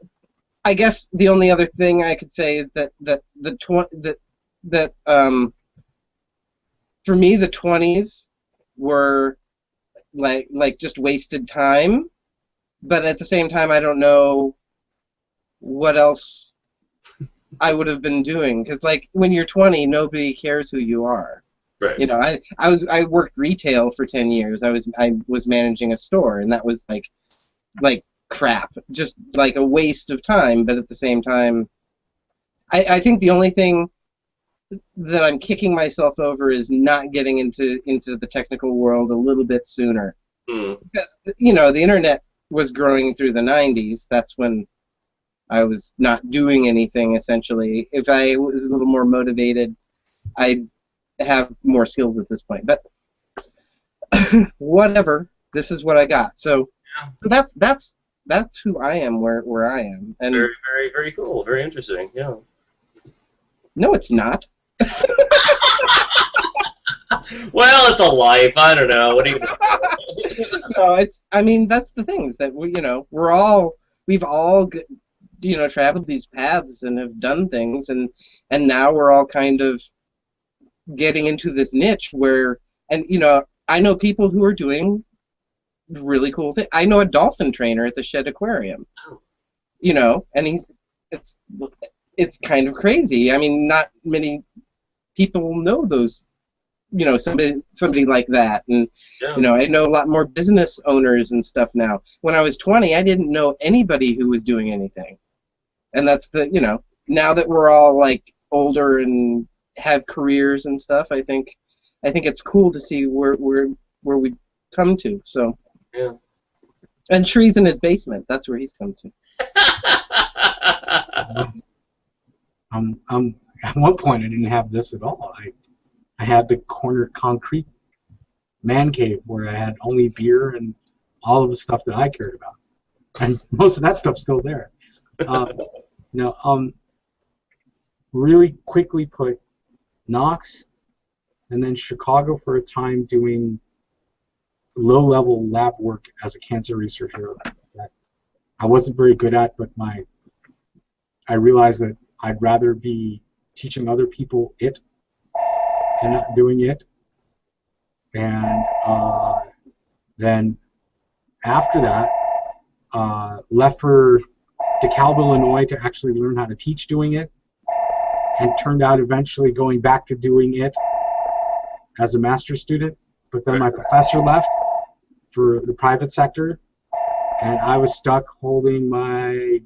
Speaker 1: I guess the only other thing I could say is that for me the 20s were like just wasted time, but at the same time I don't know what else I would have been doing, because like when you're 20 nobody cares who you are.
Speaker 2: Right.
Speaker 1: You know, I worked retail for 10 years. I was managing a store, and that was like crap, just like a waste of time. But at the same time, I think the only thing that I'm kicking myself over is not getting into the technical world a little bit sooner. Because you know the internet was growing through the 90s. That's when I was not doing anything essentially. If I was a little more motivated, I'd have more skills at this point. But whatever, this is what I got. So that's who I am, where I am. And
Speaker 2: very, very, very cool. Very interesting. Yeah.
Speaker 1: No, it's not.
Speaker 2: Well, it's a life. I don't know. What do you?
Speaker 1: No, it's. I mean, that's the thing is that we've all traveled these paths and have done things, and now we're all kind of getting into this niche where, and you know, I know people who are doing really cool things. I know a dolphin trainer at the Shed Aquarium, you know, and it's kind of crazy. I mean, not many people know those, you know, somebody like that. And you know, I know a lot more business owners and stuff now. When I was 20, I didn't know anybody who was doing anything. And that's the, you know, now that we're all like older and have careers and stuff, I think it's cool to see where we come to. So
Speaker 2: yeah.
Speaker 1: And Tree's in his basement. That's where he's come to.
Speaker 3: At one point, I didn't have this at all. I had the corner concrete man cave where I had only beer and all of the stuff that I cared about, and most of that stuff's still there. Really quickly put Knox, and then Chicago for a time doing low-level lab work as a cancer researcher that I wasn't very good at, but I realized that I'd rather be teaching other people it and not doing it. And then after that, left for DeKalb, Illinois to actually learn how to teach doing it, and turned out eventually going back to doing it as a master's student. But then my professor left for the private sector, and I was stuck holding my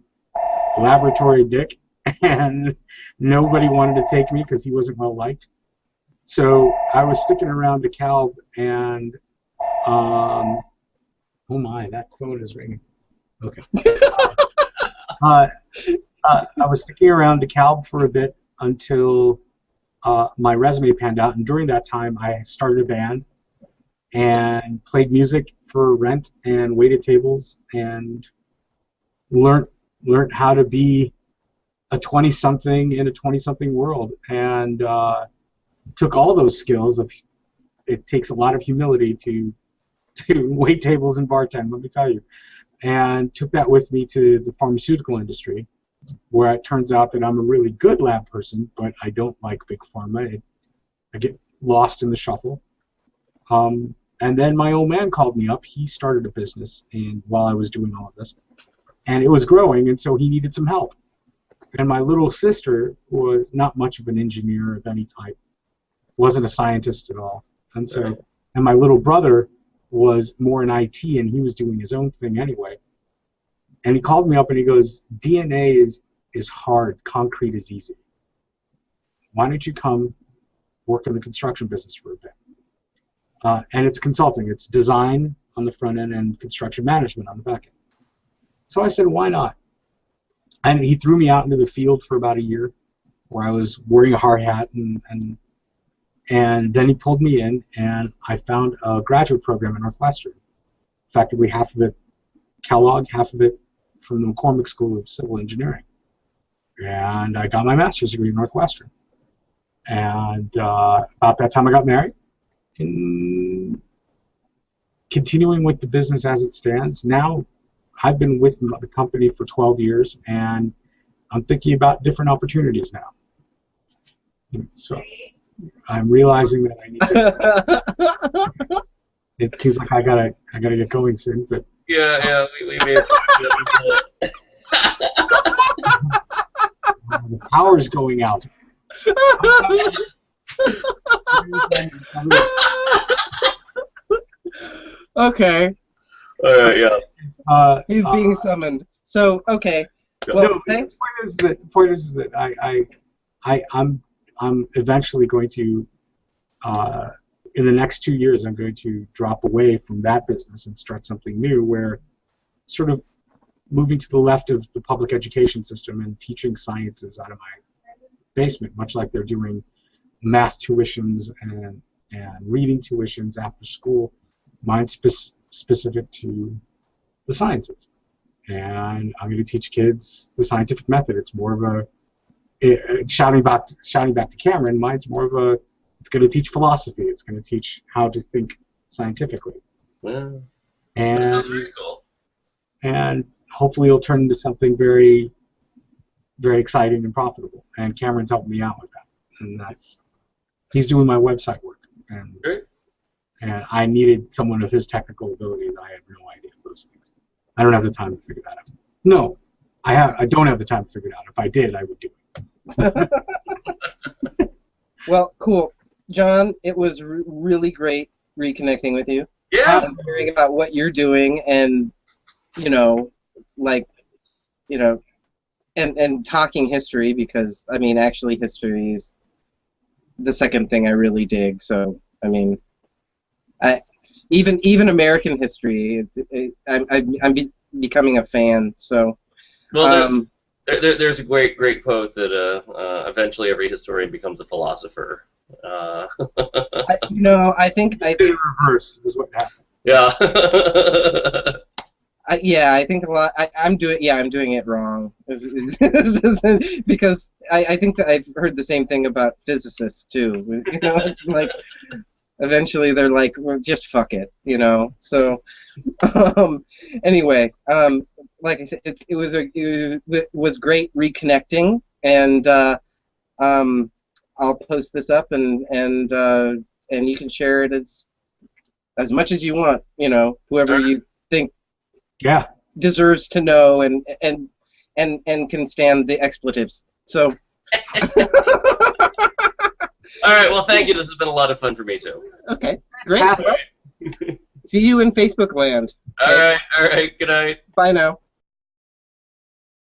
Speaker 3: laboratory dick, and nobody wanted to take me because he wasn't well liked. So I was sticking around DeKalb, and oh my, that phone is ringing. Okay. I was sticking around DeKalb for a bit until my resume panned out, and during that time I started a band and played music for rent and waited tables and learned how to be a 20-something in a 20-something world, and took all those skills of, it takes a lot of humility to wait tables and bartend, let me tell you, and took that with me to the pharmaceutical industry, where it turns out that I'm a really good lab person, but I don't like big pharma. I get lost in the shuffle. And then my old man called me up. He started a business while I was doing all of this, and it was growing, and so he needed some help. And my little sister was not much of an engineer of any type, wasn't a scientist at all, and my little brother was more in IT, and he was doing his own thing anyway. And he called me up and he goes, DNA is hard, concrete is easy. Why don't you come work in the construction business for a bit? And it's consulting. It's design on the front end and construction management on the back end. So I said, why not? And he threw me out into the field for about a year, where I was wearing a hard hat, and then he pulled me in, and I found a graduate program at Northwestern. Effectively half of it Kellogg, half of it from the McCormick School of Civil Engineering. And I got my master's degree at Northwestern. And about that time I got married. And continuing with the business as it stands, now I've been with the company for 12 years, and I'm thinking about different opportunities now. So I'm realizing that I need to, it seems like I gotta get going soon, but
Speaker 2: yeah, we may have
Speaker 3: the power's going out.
Speaker 1: Okay.
Speaker 2: Yeah.
Speaker 1: He's being summoned. So okay. Well,
Speaker 3: no,
Speaker 1: thanks.
Speaker 3: The point is that I'm eventually going to, in the next 2 years, I'm going to drop away from that business and start something new, where sort of moving to the left of the public education system and teaching sciences out of my basement, much like they're doing math tuitions and reading tuitions after school. Mine's specific to the sciences. And I'm going to teach kids the scientific method. It's more of shouting back to Cameron, mine's more of a, it's going to teach philosophy. It's going to teach how to think scientifically.
Speaker 2: Yeah.
Speaker 3: And
Speaker 2: that sounds really cool.
Speaker 3: And hopefully it'll turn into something very, very exciting and profitable. And Cameron's helping me out with that. And that's he's doing my website work,
Speaker 2: Great.
Speaker 3: and I needed someone of his technical abilities. I have no idea those things. I don't have the time to figure that out. No, I don't have the time to figure it out. If I did, I would do it.
Speaker 1: Well, cool. John, it was really great reconnecting with you.
Speaker 2: Yeah.
Speaker 1: Hearing about what you're doing and, you know, like, you know, and talking history, because, I mean, actually history is the second thing I really dig. So, I mean, even American history, I'm becoming a fan. So,
Speaker 2: well, there's a great quote that eventually every historian becomes a philosopher.
Speaker 1: I think
Speaker 3: The reverse is what happened.
Speaker 2: Yeah.
Speaker 1: I think a lot. I'm doing it wrong. Because I think that I've heard the same thing about physicists too. You know, it's like eventually they're like, well, just fuck it. You know. So anyway, like I said, it was great reconnecting, and I'll post this up, and you can share it as much as you want. You know, whoever you think deserves to know and can stand the expletives. So.
Speaker 2: All right. Well, thank you. This has been a lot of fun for me too.
Speaker 1: Okay. Great. See you in Facebook land.
Speaker 2: Okay? All right. Good night.
Speaker 1: Bye now.